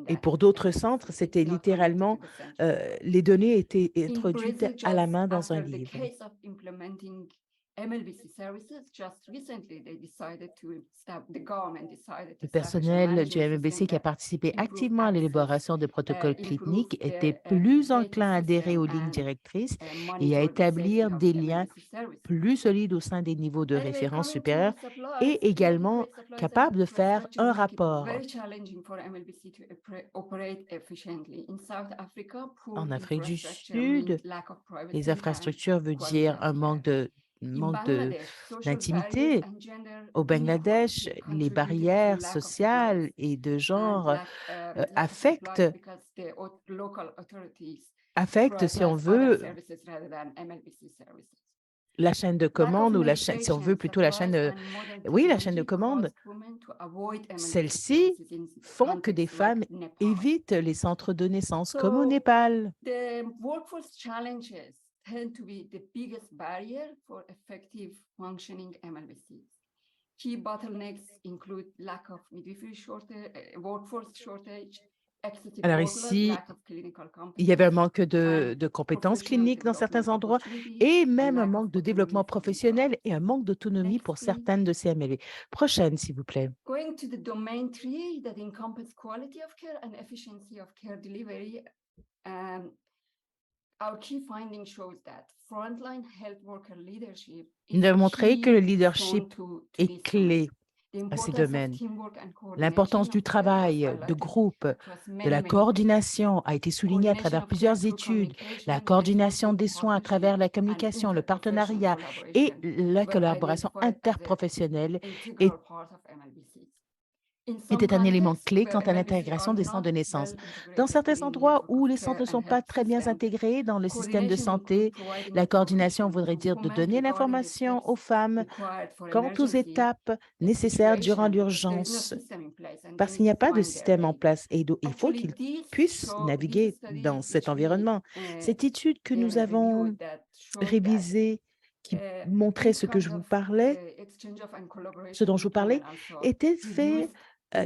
S3: Et pour d'autres centres, c'était littéralement, les données étaient introduites à la main dans un livre. Le personnel du MLBC qui a participé activement à l'élaboration de protocoles cliniques était plus enclin à adhérer aux lignes directrices et à établir des liens plus solides au sein des niveaux de référence supérieurs et également capable de faire un rapport. En Afrique du Sud, les infrastructures veulent dire un manque d'intimité. Au Bangladesh, les barrières sociales et de genre affectent, si on veut, la chaîne de commande ou si on veut plutôt la chaîne de commande. Celles-ci font que des femmes évitent les centres de naissance comme au Népal.
S5: Tend to be the biggest barrier for effective functioning MLBCs. Key bottlenecks include lack of midwifery shortage, workforce shortage.
S3: Alors ici, il y avait un manque de compétences cliniques dans certains endroits et même un manque de développement professionnel et un manque d'autonomie pour certaines de ces MLB. Prochaine, s'il vous plaît.
S5: Going to the domain 3 that encompasses quality of care and efficiency of care delivery. Our key finding shows that frontline health worker leadership
S3: Nous avons montré que le leadership est clé à ces domaines. L'importance du travail, de groupe, de la coordination a été soulignée à travers plusieurs études. La coordination des soins à travers la communication, le partenariat et la collaboration interprofessionnelle était un élément clé quant à l'intégration des centres de naissance. Dans certains endroits où les centres ne sont pas très bien intégrés dans le système de santé, la coordination voudrait dire de donner l'information aux femmes quant aux étapes nécessaires durant l'urgence, parce qu'il n'y a pas de système en place et il faut qu'ils puissent naviguer dans cet environnement. Cette étude que nous avons révisée qui montrait ce dont je vous parlais, était fait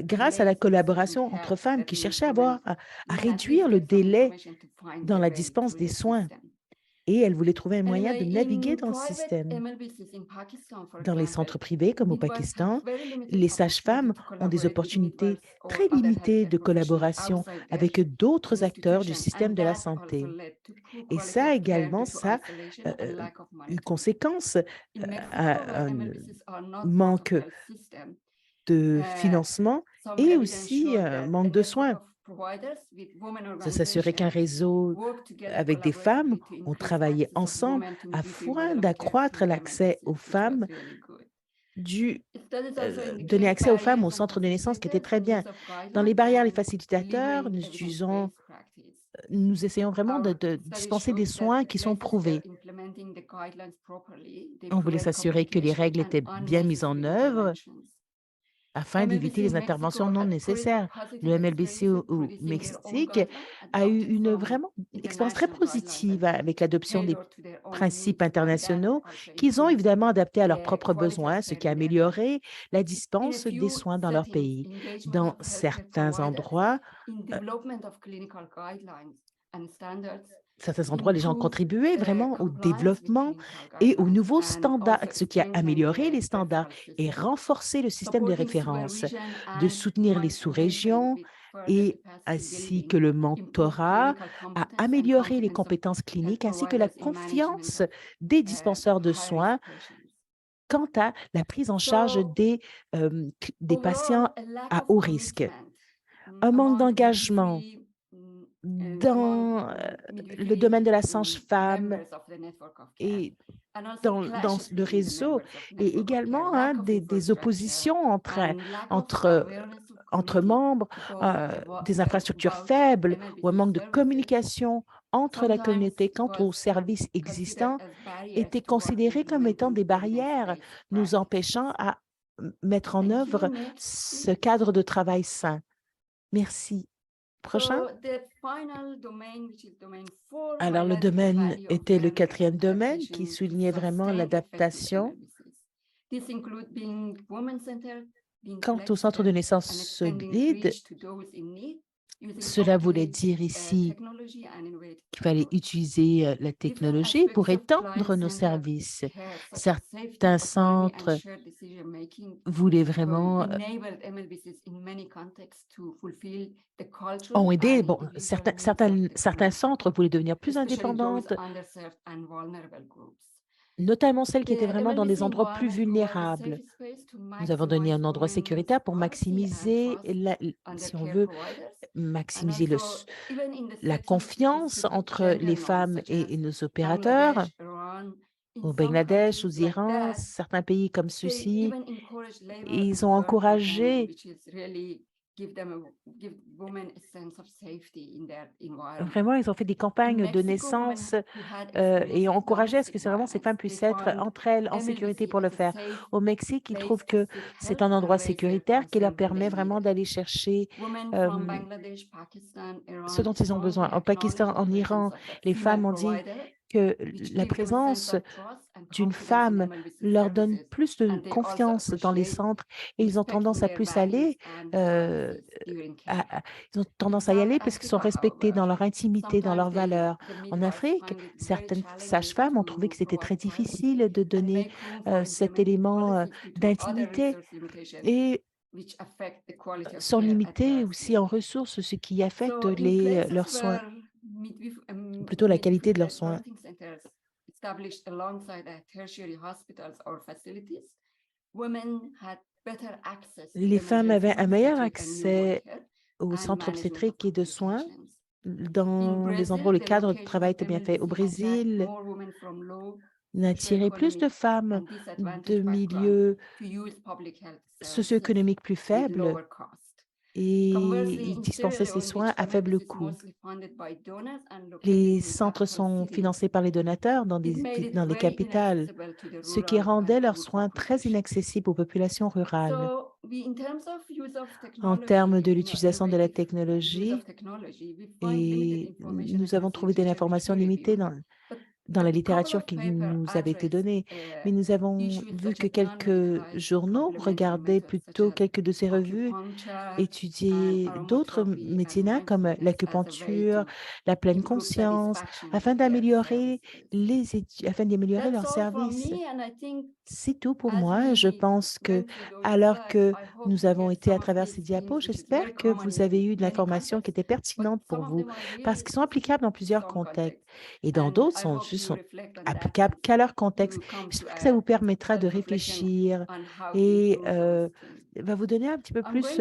S3: grâce à la collaboration entre femmes qui cherchaient à réduire le délai dans la dispense des soins. Et elles voulaient trouver un moyen de naviguer dans le système. Dans les centres privés, comme au Pakistan, les sages-femmes ont des opportunités très limitées de collaboration avec d'autres acteurs du système de la santé. Et ça également, une conséquence à un manque de financement et aussi un manque de soins. De s'assurer qu'un réseau avec des femmes ont travaillé ensemble afin d'accroître l'accès aux femmes, donner accès aux femmes au centre de naissance qui était très bien. Dans les barrières, les facilitateurs, nous essayons vraiment de dispenser des soins qui sont prouvés. On voulait s'assurer que les règles étaient bien mises en œuvre afin d'éviter les interventions non nécessaires. Le MLBC au Mexique a eu une expérience très positive avec l'adoption des principes internationaux qu'ils ont évidemment adaptés à leurs propres besoins, ce qui a amélioré la dispense des soins dans leur pays. Dans certains endroits, les gens ont contribué vraiment au développement et aux nouveaux standards, ce qui a amélioré les standards et renforcé le système de référence, de soutenir les sous-régions et ainsi que le mentorat, à améliorer les compétences cliniques ainsi que la confiance des dispenseurs de soins quant à la prise en charge des patients à haut risque. Un manque d'engagement dans le domaine de la sage-femme et dans le réseau, et également des oppositions entre membres, des infrastructures faibles ou un manque de communication entre la communauté quant aux services existants étaient considérés comme étant des barrières nous empêchant à mettre en œuvre ce cadre de travail sain. Merci. Prochain. Alors, le domaine était le 4e domaine qui soulignait vraiment l'adaptation. Quant au centre de naissance solide, cela voulait dire ici qu'il fallait utiliser la technologie pour étendre nos services. Certains centres voulaient vraiment ont aidé. Bon, certains centres voulaient devenir plus indépendantes, notamment celles qui étaient vraiment dans des endroits plus vulnérables. Nous avons donné un endroit sécuritaire pour maximiser, si on veut, maximiser la confiance entre les femmes et nos opérateurs. Au Bangladesh, aux Iran, certains pays comme ceux-ci, ils ont encouragé vraiment, ils ont fait des campagnes de naissance et ont encouragé à ce que vraiment ces femmes puissent être entre elles en sécurité pour le faire. Au Mexique, ils trouvent que c'est un endroit sécuritaire qui leur permet vraiment d'aller chercher ce dont ils ont besoin. Au Pakistan, en Iran, les femmes ont dit que la présence d'une femme leur donne plus de confiance dans les centres et ils ont tendance à plus aller, ils ont tendance à y aller parce qu'ils sont respectés dans leur intimité, dans leurs valeurs. En Afrique, certaines sages-femmes ont trouvé que c'était très difficile de donner cet élément d'intimité et sont limitées aussi en ressources, ce qui affecte leurs soins, plutôt la qualité de leurs soins. Les femmes avaient un meilleur accès aux centres obstétriques et de soins dans les endroits où le cadre de travail était bien fait. Au Brésil, on a attiré plus de femmes de milieux socio-économiques plus faibles et ils dispensaient ces soins à faible coût. Les centres sont financés par les donateurs dans les capitales, ce qui rendait leurs soins très inaccessibles aux populations rurales. En termes de l'utilisation de la technologie, et nous avons trouvé des informations limitées dans la littérature qui nous avait été donnée, mais nous avons vu que quelques journaux regardaient plutôt quelques de ces revues, étudier d'autres médecines comme l'acupuncture, la pleine conscience, afin d'améliorer leurs services. C'est tout pour moi. Je pense que, alors que nous avons été à travers ces diapos, j'espère que vous avez eu de l'information qui était pertinente pour vous, parce qu'ils sont applicables dans plusieurs contextes et dans d'autres sont applicables qu'à leur contexte. J'espère que ça vous permettra de réfléchir et va vous donner un petit peu plus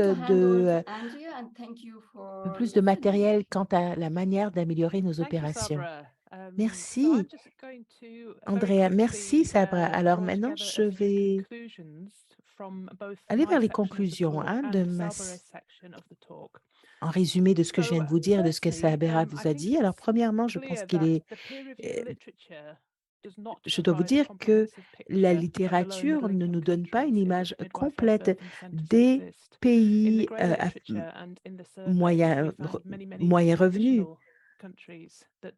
S3: de matériel quant à la manière d'améliorer nos opérations. Merci, Andrea. Merci, Sabra. Alors maintenant, je vais aller vers les conclusions en résumé de ce que je viens de vous dire, de ce que Sabra vous a dit. Alors, premièrement, je pense je dois vous dire que la littérature ne nous donne pas une image complète des pays à moyen revenu.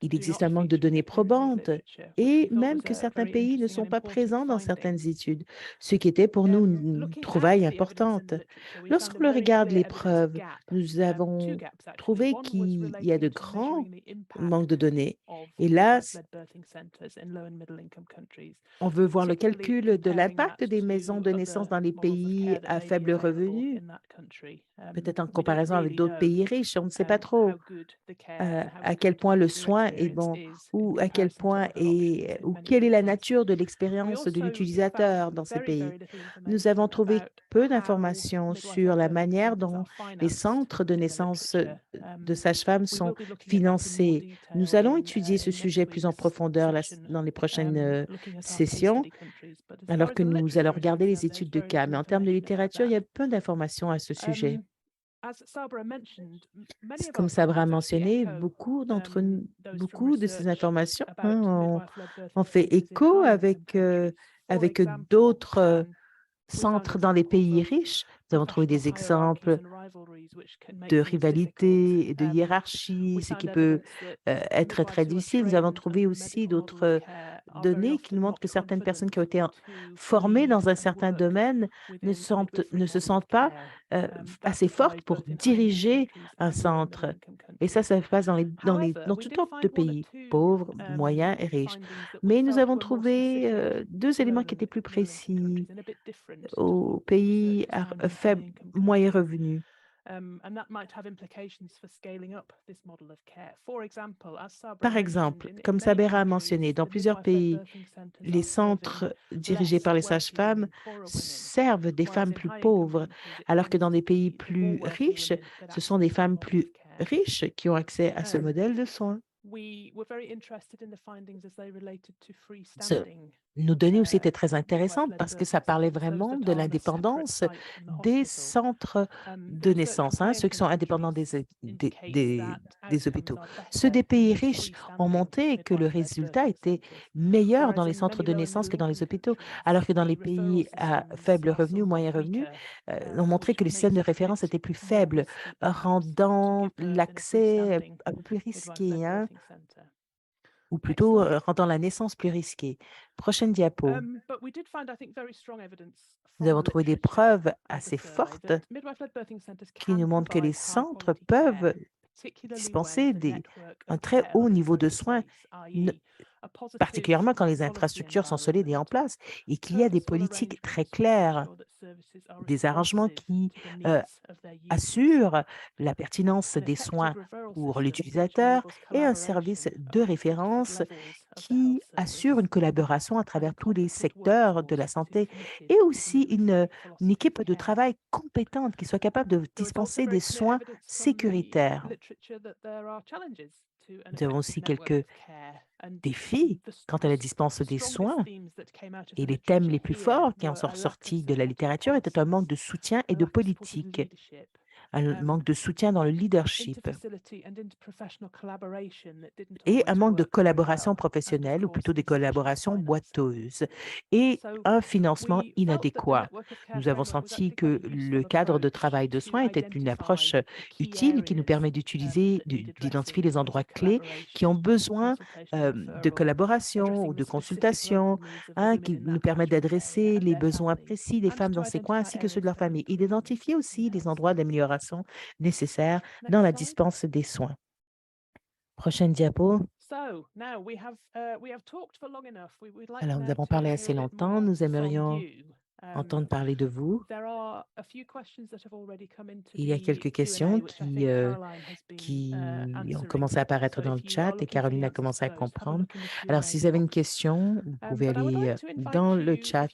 S3: Il existe un manque de données probantes et même que certains pays ne sont pas présents dans certaines études, ce qui était pour nous une trouvaille importante. Lorsqu'on regarde les preuves, nous avons trouvé qu'il y a de grands manques de données. Et là, on veut voir le calcul de l'impact des maisons de naissance dans les pays à faible revenu, peut-être en comparaison avec d'autres pays riches. On ne sait pas trop à quel point le soin est bon ou à quel point ou quelle est la nature de l'expérience de l'utilisateur dans ces pays. Nous avons trouvé peu d'informations sur la manière dont les centres de naissance de sages-femmes sont financés. Nous allons étudier ce sujet plus en profondeur dans les prochaines sessions, alors que nous allons regarder les études de cas. Mais en termes de littérature, il y a peu d'informations à ce sujet. Comme Sabra a mentionné, beaucoup de ces informations ont fait écho avec d'autres centres dans les pays riches. Nous avons trouvé des exemples de rivalité et de hiérarchie, ce qui peut être très difficile. Nous avons trouvé aussi d'autres données qui nous montrent que certaines personnes qui ont été formées dans un certain domaine ne se sentent pas assez fortes pour diriger un centre. Et ça se passe dans toutes sortes de pays, pauvres, moyens et riches. Mais nous avons trouvé deux éléments qui étaient plus précis aux pays à faible, moyen revenu. Par exemple, comme Sabera a mentionné, dans plusieurs pays, les centres dirigés par les sages-femmes servent des femmes plus pauvres, alors que dans des pays plus riches, ce sont des femmes plus riches qui ont accès à ce modèle de soins. Nos données aussi étaient très intéressantes parce que ça parlait vraiment de l'indépendance des centres de naissance, ceux qui sont indépendants des hôpitaux. Ceux des pays riches ont montré que le résultat était meilleur dans les centres de naissance que dans les hôpitaux, alors que dans les pays à faible revenu ou moyen revenu, ont montré que le système de référence était plus faible, rendant l'accès plus risqué, ou plutôt rendant la naissance plus risquée. Prochaine diapo. Nous avons trouvé des preuves assez fortes qui nous montrent que les centres peuvent dispenser un très haut niveau de soins, particulièrement quand les infrastructures sont solides et en place, et qu'il y a des politiques très claires, des arrangements qui assurent la pertinence des soins pour l'utilisateur et un service de référence qui assure une collaboration à travers tous les secteurs de la santé et aussi une équipe de travail compétente qui soit capable de dispenser des soins sécuritaires. Nous avons aussi quelques défis quant à la dispense des soins et les thèmes les plus forts qui en sont ressortis de la littérature étaient un manque de soutien et de politique, un manque de soutien dans le leadership et un manque de collaboration professionnelle, ou plutôt des collaborations boiteuses, et un financement inadéquat. Nous avons senti que le cadre de travail de soins était une approche utile qui nous permet d'identifier les endroits clés qui ont besoin de collaboration ou de consultation, qui nous permettent d'adresser les besoins précis des femmes dans ces coins ainsi que ceux de leur famille et d'identifier aussi les endroits d'amélioration nécessaires dans la dispense des soins. Prochaine diapo. Alors, nous avons parlé assez longtemps. Nous aimerions entendre parler de vous. Il y a quelques questions qui ont commencé à apparaître dans le chat et Caroline a commencé à comprendre. Alors, si vous avez une question, vous pouvez aller dans le chat.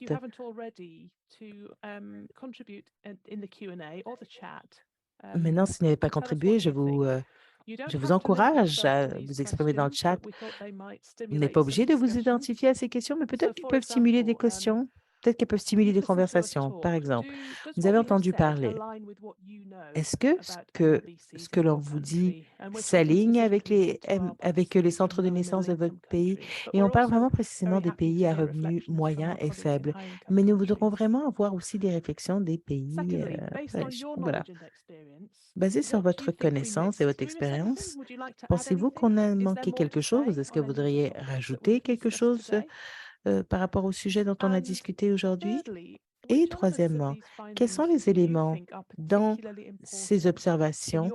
S3: Maintenant, si vous n'avez pas contribué, je vous encourage à vous exprimer dans le chat. Vous n'êtes pas obligé de vous identifier à ces questions, mais peut-être qu'ils peuvent stimuler des questions. peut-être qu'elles peuvent stimuler des conversations. Par exemple, vous avez entendu parler. Est-ce que ce que l'on vous dit s'aligne avec avec les centres de naissance de votre pays? Et on parle vraiment précisément des pays à revenus moyens et faibles. Mais nous voudrons vraiment avoir aussi des réflexions des pays riches. Voilà. Basé sur votre connaissance et votre expérience, pensez-vous qu'on a manqué quelque chose? Est-ce que vous voudriez rajouter quelque chose par rapport au sujet dont on a discuté aujourd'hui? Et troisièmement, quels sont les éléments dans ces observations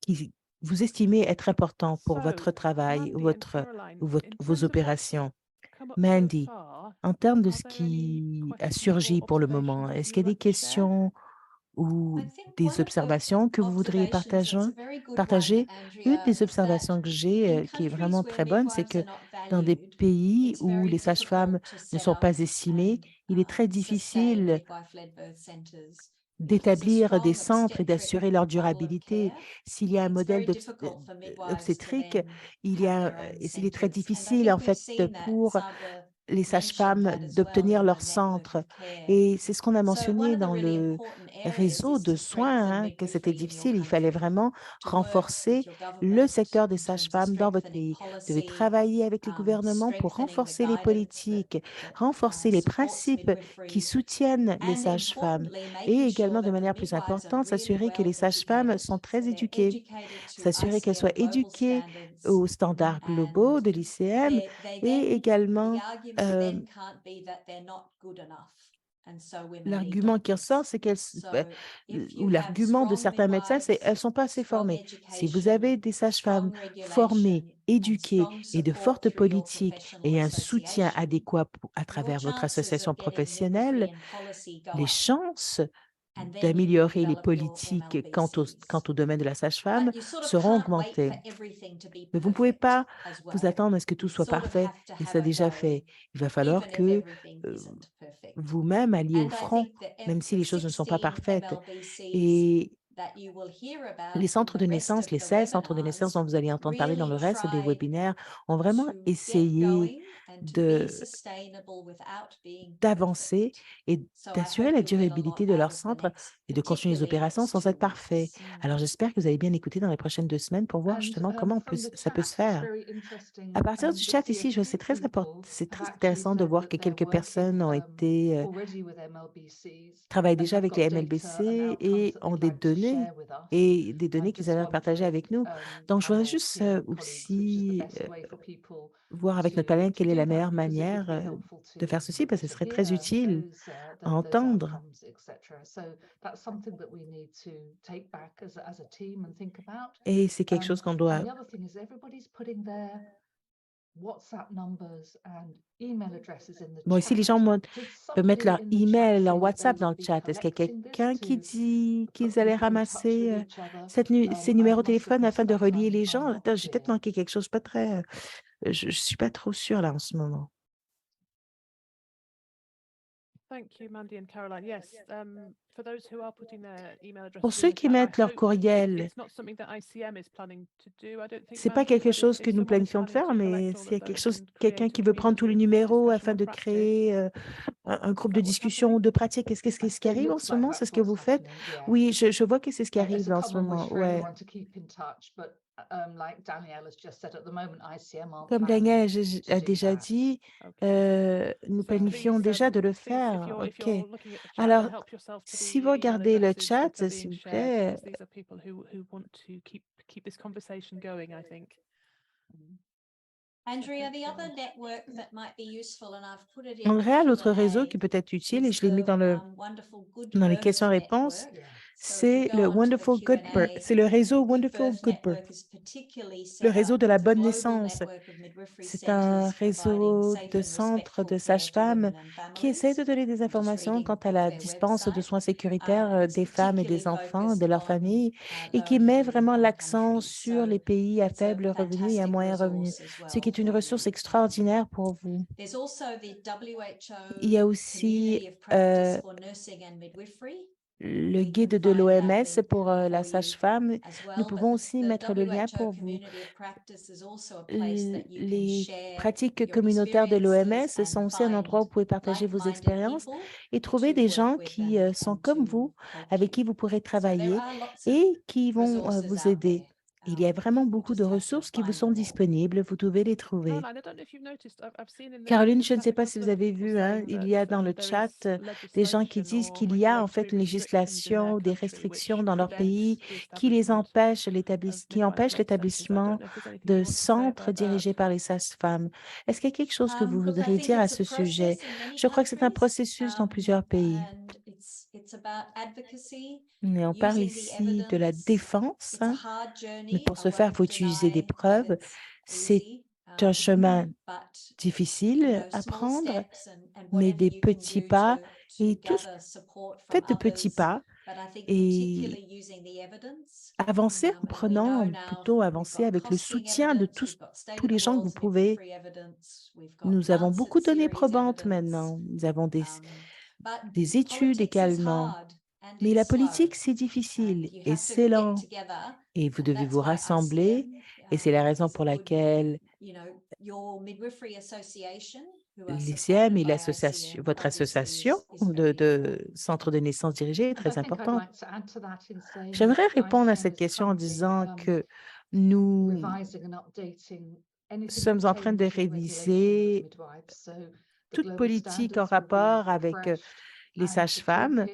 S3: qui vous estimez être importants pour votre travail ou vos opérations? Mandy, en termes de ce qui a surgi pour le moment, est-ce qu'il y a des questions ou des observations que vous voudriez partager? Une des observations que j'ai qui est vraiment très bonne, c'est que dans des pays où les sages-femmes ne sont pas estimées, il est très difficile d'établir des centres et d'assurer leur durabilité. S'il y a un modèle obstétrique, il est très difficile en fait pour les sages-femmes d'obtenir leur centre. Et c'est ce qu'on a mentionné dans le réseau de soins, hein, que c'était difficile. Il fallait vraiment renforcer le secteur des sages-femmes dans votre pays. Vous devez travailler avec les gouvernements pour renforcer les politiques, renforcer les principes qui soutiennent les sages-femmes et également, de manière plus importante, s'assurer que les sages-femmes sont très éduquées, s'assurer qu'elles soient éduquées aux standards globaux de l'ICM et également l'argument qui ressort, c'est ou l'argument de certains médecins, c'est qu'elles ne sont pas assez formées. Si vous avez des sages-femmes formées, éduquées et de fortes politiques et un soutien adéquat à travers votre association professionnelle, les chances d'améliorer les politiques quant au domaine de la sage-femme seront augmentées. Mais vous ne pouvez pas vous attendre à ce que tout soit parfait et ça déjà fait. Il va falloir que vous-même alliez au front, même si les choses ne sont pas parfaites. Et les centres de naissance, les 16 centres de naissance dont vous allez entendre parler dans le reste des webinaires, ont vraiment essayé d'avancer et d'assurer la durabilité de leur centre et de continuer les opérations sans être parfait. Alors, j'espère que vous avez bien écouté dans les prochaines 2 semaines pour voir justement comment ça peut se faire. À partir du chat ici, c'est très intéressant de voir que quelques personnes ont été travaillent déjà avec les MLBC et ont des données qu'ils aimeraient partager avec nous. Donc, je voudrais juste aussi voir avec notre panel quelle est la meilleure manière de faire ceci, parce que ce serait très utile à entendre. Et c'est quelque chose qu'on doit... Bon, ici, les gens peuvent mettre leur email, leur WhatsApp dans le chat. Est-ce qu'il y a quelqu'un qui dit qu'ils allaient ramasser ces numéros de téléphone afin de relier les gens? Attends, j'ai peut-être manqué quelque chose, pas très... je ne suis pas trop sûre là en ce moment. Pour ceux qui mettent leur courriel, ce n'est pas quelque chose que nous planifions de faire, mais s'il y a quelqu'un qui veut prendre tous les numéros afin de créer un groupe de discussion ou de pratique, est-ce que c'est ce qui arrive en ce moment? C'est ce que vous faites? Oui, je vois que c'est ce qui arrive en ce moment. Ouais. Comme Daniel a déjà dit, nous planifions déjà de le faire. OK. Alors, si vous regardez le chat, s'il vous plaît. Andrea, l'autre réseau qui peut être utile, et je l'ai mis dans les questions-réponses, c'est le Wonderful Good Birth. C'est le réseau Wonderful Good Birth, le réseau de la bonne naissance. C'est un réseau de centres de sages-femmes qui essaie de donner des informations quant à la dispense de soins sécuritaires des femmes et des enfants, de leurs familles, et qui met vraiment l'accent sur les pays à faible revenu et à moyen revenu, ce qui est une ressource extraordinaire pour vous. Il y a aussi le guide de l'OMS pour la sage-femme. Nous pouvons aussi mettre le lien pour vous. Les pratiques communautaires de l'OMS sont aussi un endroit où vous pouvez partager vos expériences et trouver des gens qui sont comme vous, avec qui vous pourrez travailler et qui vont vous aider. Il y a vraiment beaucoup de ressources qui vous sont disponibles. Vous devez les trouver. Caroline, je ne sais pas si vous avez vu, hein, il y a dans le chat des gens qui disent qu'il y a en fait une législation ou des restrictions dans leur pays qui les empêchent, qui empêchent l'établissement de centres dirigés par les sages-femmes. Est-ce qu'il y a quelque chose que vous voudriez dire à ce sujet? Je crois que c'est un processus dans plusieurs pays. Mais on parle ici de la défense, hein, mais pour ce faire, il faut utiliser des preuves. C'est un chemin difficile à prendre, mais des petits pas et tous faites de petits pas et avancez en prenant, plutôt avancer avec le soutien de tous les gens que vous pouvez. Nous avons beaucoup de données probantes maintenant. Nous avons des études également. Mais la politique, c'est difficile et c'est lent. Et vous devez vous rassembler. Et c'est la raison pour laquelle l'ICM et votre association de centres de naissance dirigés est très importante. J'aimerais répondre à cette question en disant que nous sommes en train de réviser toute politique en rapport avec les sages-femmes.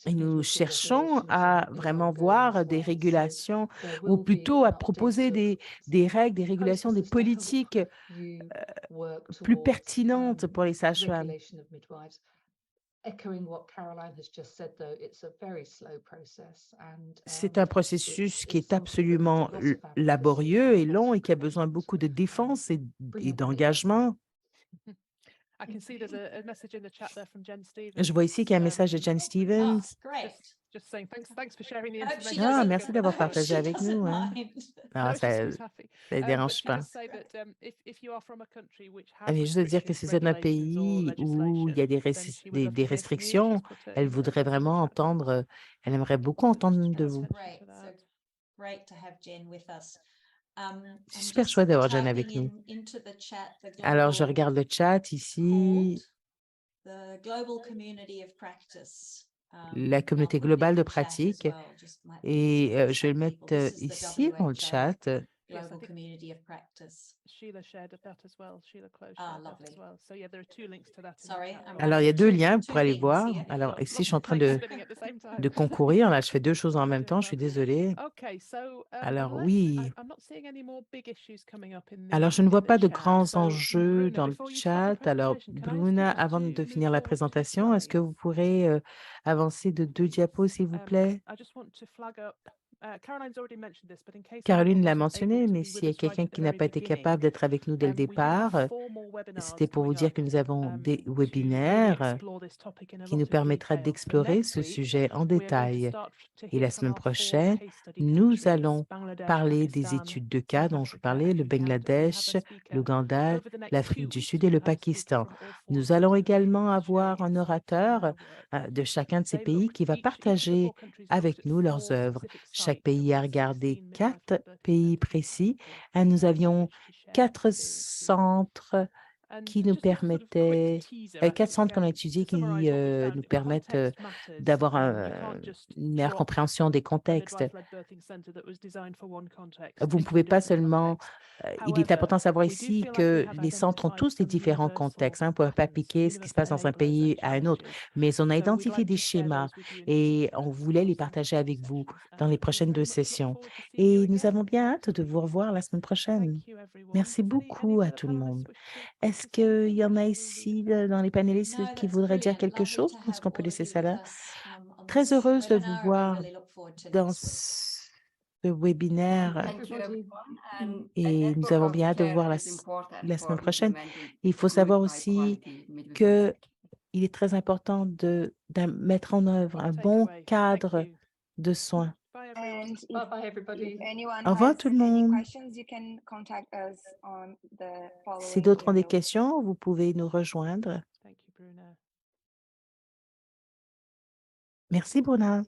S3: Et nous cherchons à vraiment voir des régulations, ou plutôt à proposer des règles, des régulations, des politiques plus pertinentes pour les sages-femmes. C'est un processus qui est absolument laborieux et long et qui a besoin beaucoup de défense et d'engagement. Je vois ici qu'il y a un message de Jen Stevens. Ah, merci d'avoir partagé avec nous. Hein. Ah, ça ne dérange pas. Mais juste de dire que si vous êtes un pays où il y a des restrictions, elle voudrait vraiment entendre, elle aimerait beaucoup entendre de vous. C'est super chouette d'avoir Jen avec nous. Alors, je regarde le chat ici. La communauté globale de pratique. Et je vais le mettre ici dans le chat. Alors, il y a deux liens pour aller voir. Alors, ici, je suis en train de concourir. Là, je fais deux choses en même temps. Je suis désolée. Alors, oui. Alors, je ne vois pas de grands enjeux dans le chat. Alors, Bruna, avant de finir la présentation, est-ce que vous pourrez avancer de 2 diapos, s'il vous plaît? Caroline l'a mentionné, mais s'il y a quelqu'un qui n'a pas été capable d'être avec nous dès le départ, c'était pour vous dire que nous avons des webinaires qui nous permettra d'explorer ce sujet en détail. Et la semaine prochaine, nous allons parler des études de cas dont je parlais, le Bangladesh, l'Ouganda, l'Afrique du Sud et le Pakistan. Nous allons également avoir un orateur de chacun de ces pays qui va partager avec nous leurs œuvres. Chaque pays a regardé 4 pays précis. Nous avions 4 centres qui nous permettaient, 4 centres qu'on a étudiés qui nous permettent d'avoir une meilleure compréhension des contextes. Vous ne pouvez pas seulement... il est important de savoir ici que les centres ont tous des différents contextes. On ne peut pas appliquer ce qui se passe dans un pays à un autre, mais on a identifié des schémas et on voulait les partager avec vous dans les prochaines 2 sessions. Et nous avons bien hâte de vous revoir la semaine prochaine. Merci beaucoup à tout le monde. Est-ce qu'il y en a ici dans les panélistes qui voudraient dire quelque chose? Est-ce qu'on peut laisser ça là? Très heureuse de vous voir dans ce webinaire et nous avons bien hâte de vous voir la semaine prochaine. Il faut savoir aussi qu'il est très important de mettre en œuvre un bon cadre de soins.
S2: And
S4: Bye bye,
S2: if
S4: everybody.
S2: anyone
S3: Au revoir
S2: has
S3: tout le
S2: any
S3: monde.
S2: questions, you can contact us on the
S3: Si
S2: following
S3: d'autres ont des
S2: email.
S3: questions, vous pouvez nous rejoindre. Merci, Bruna.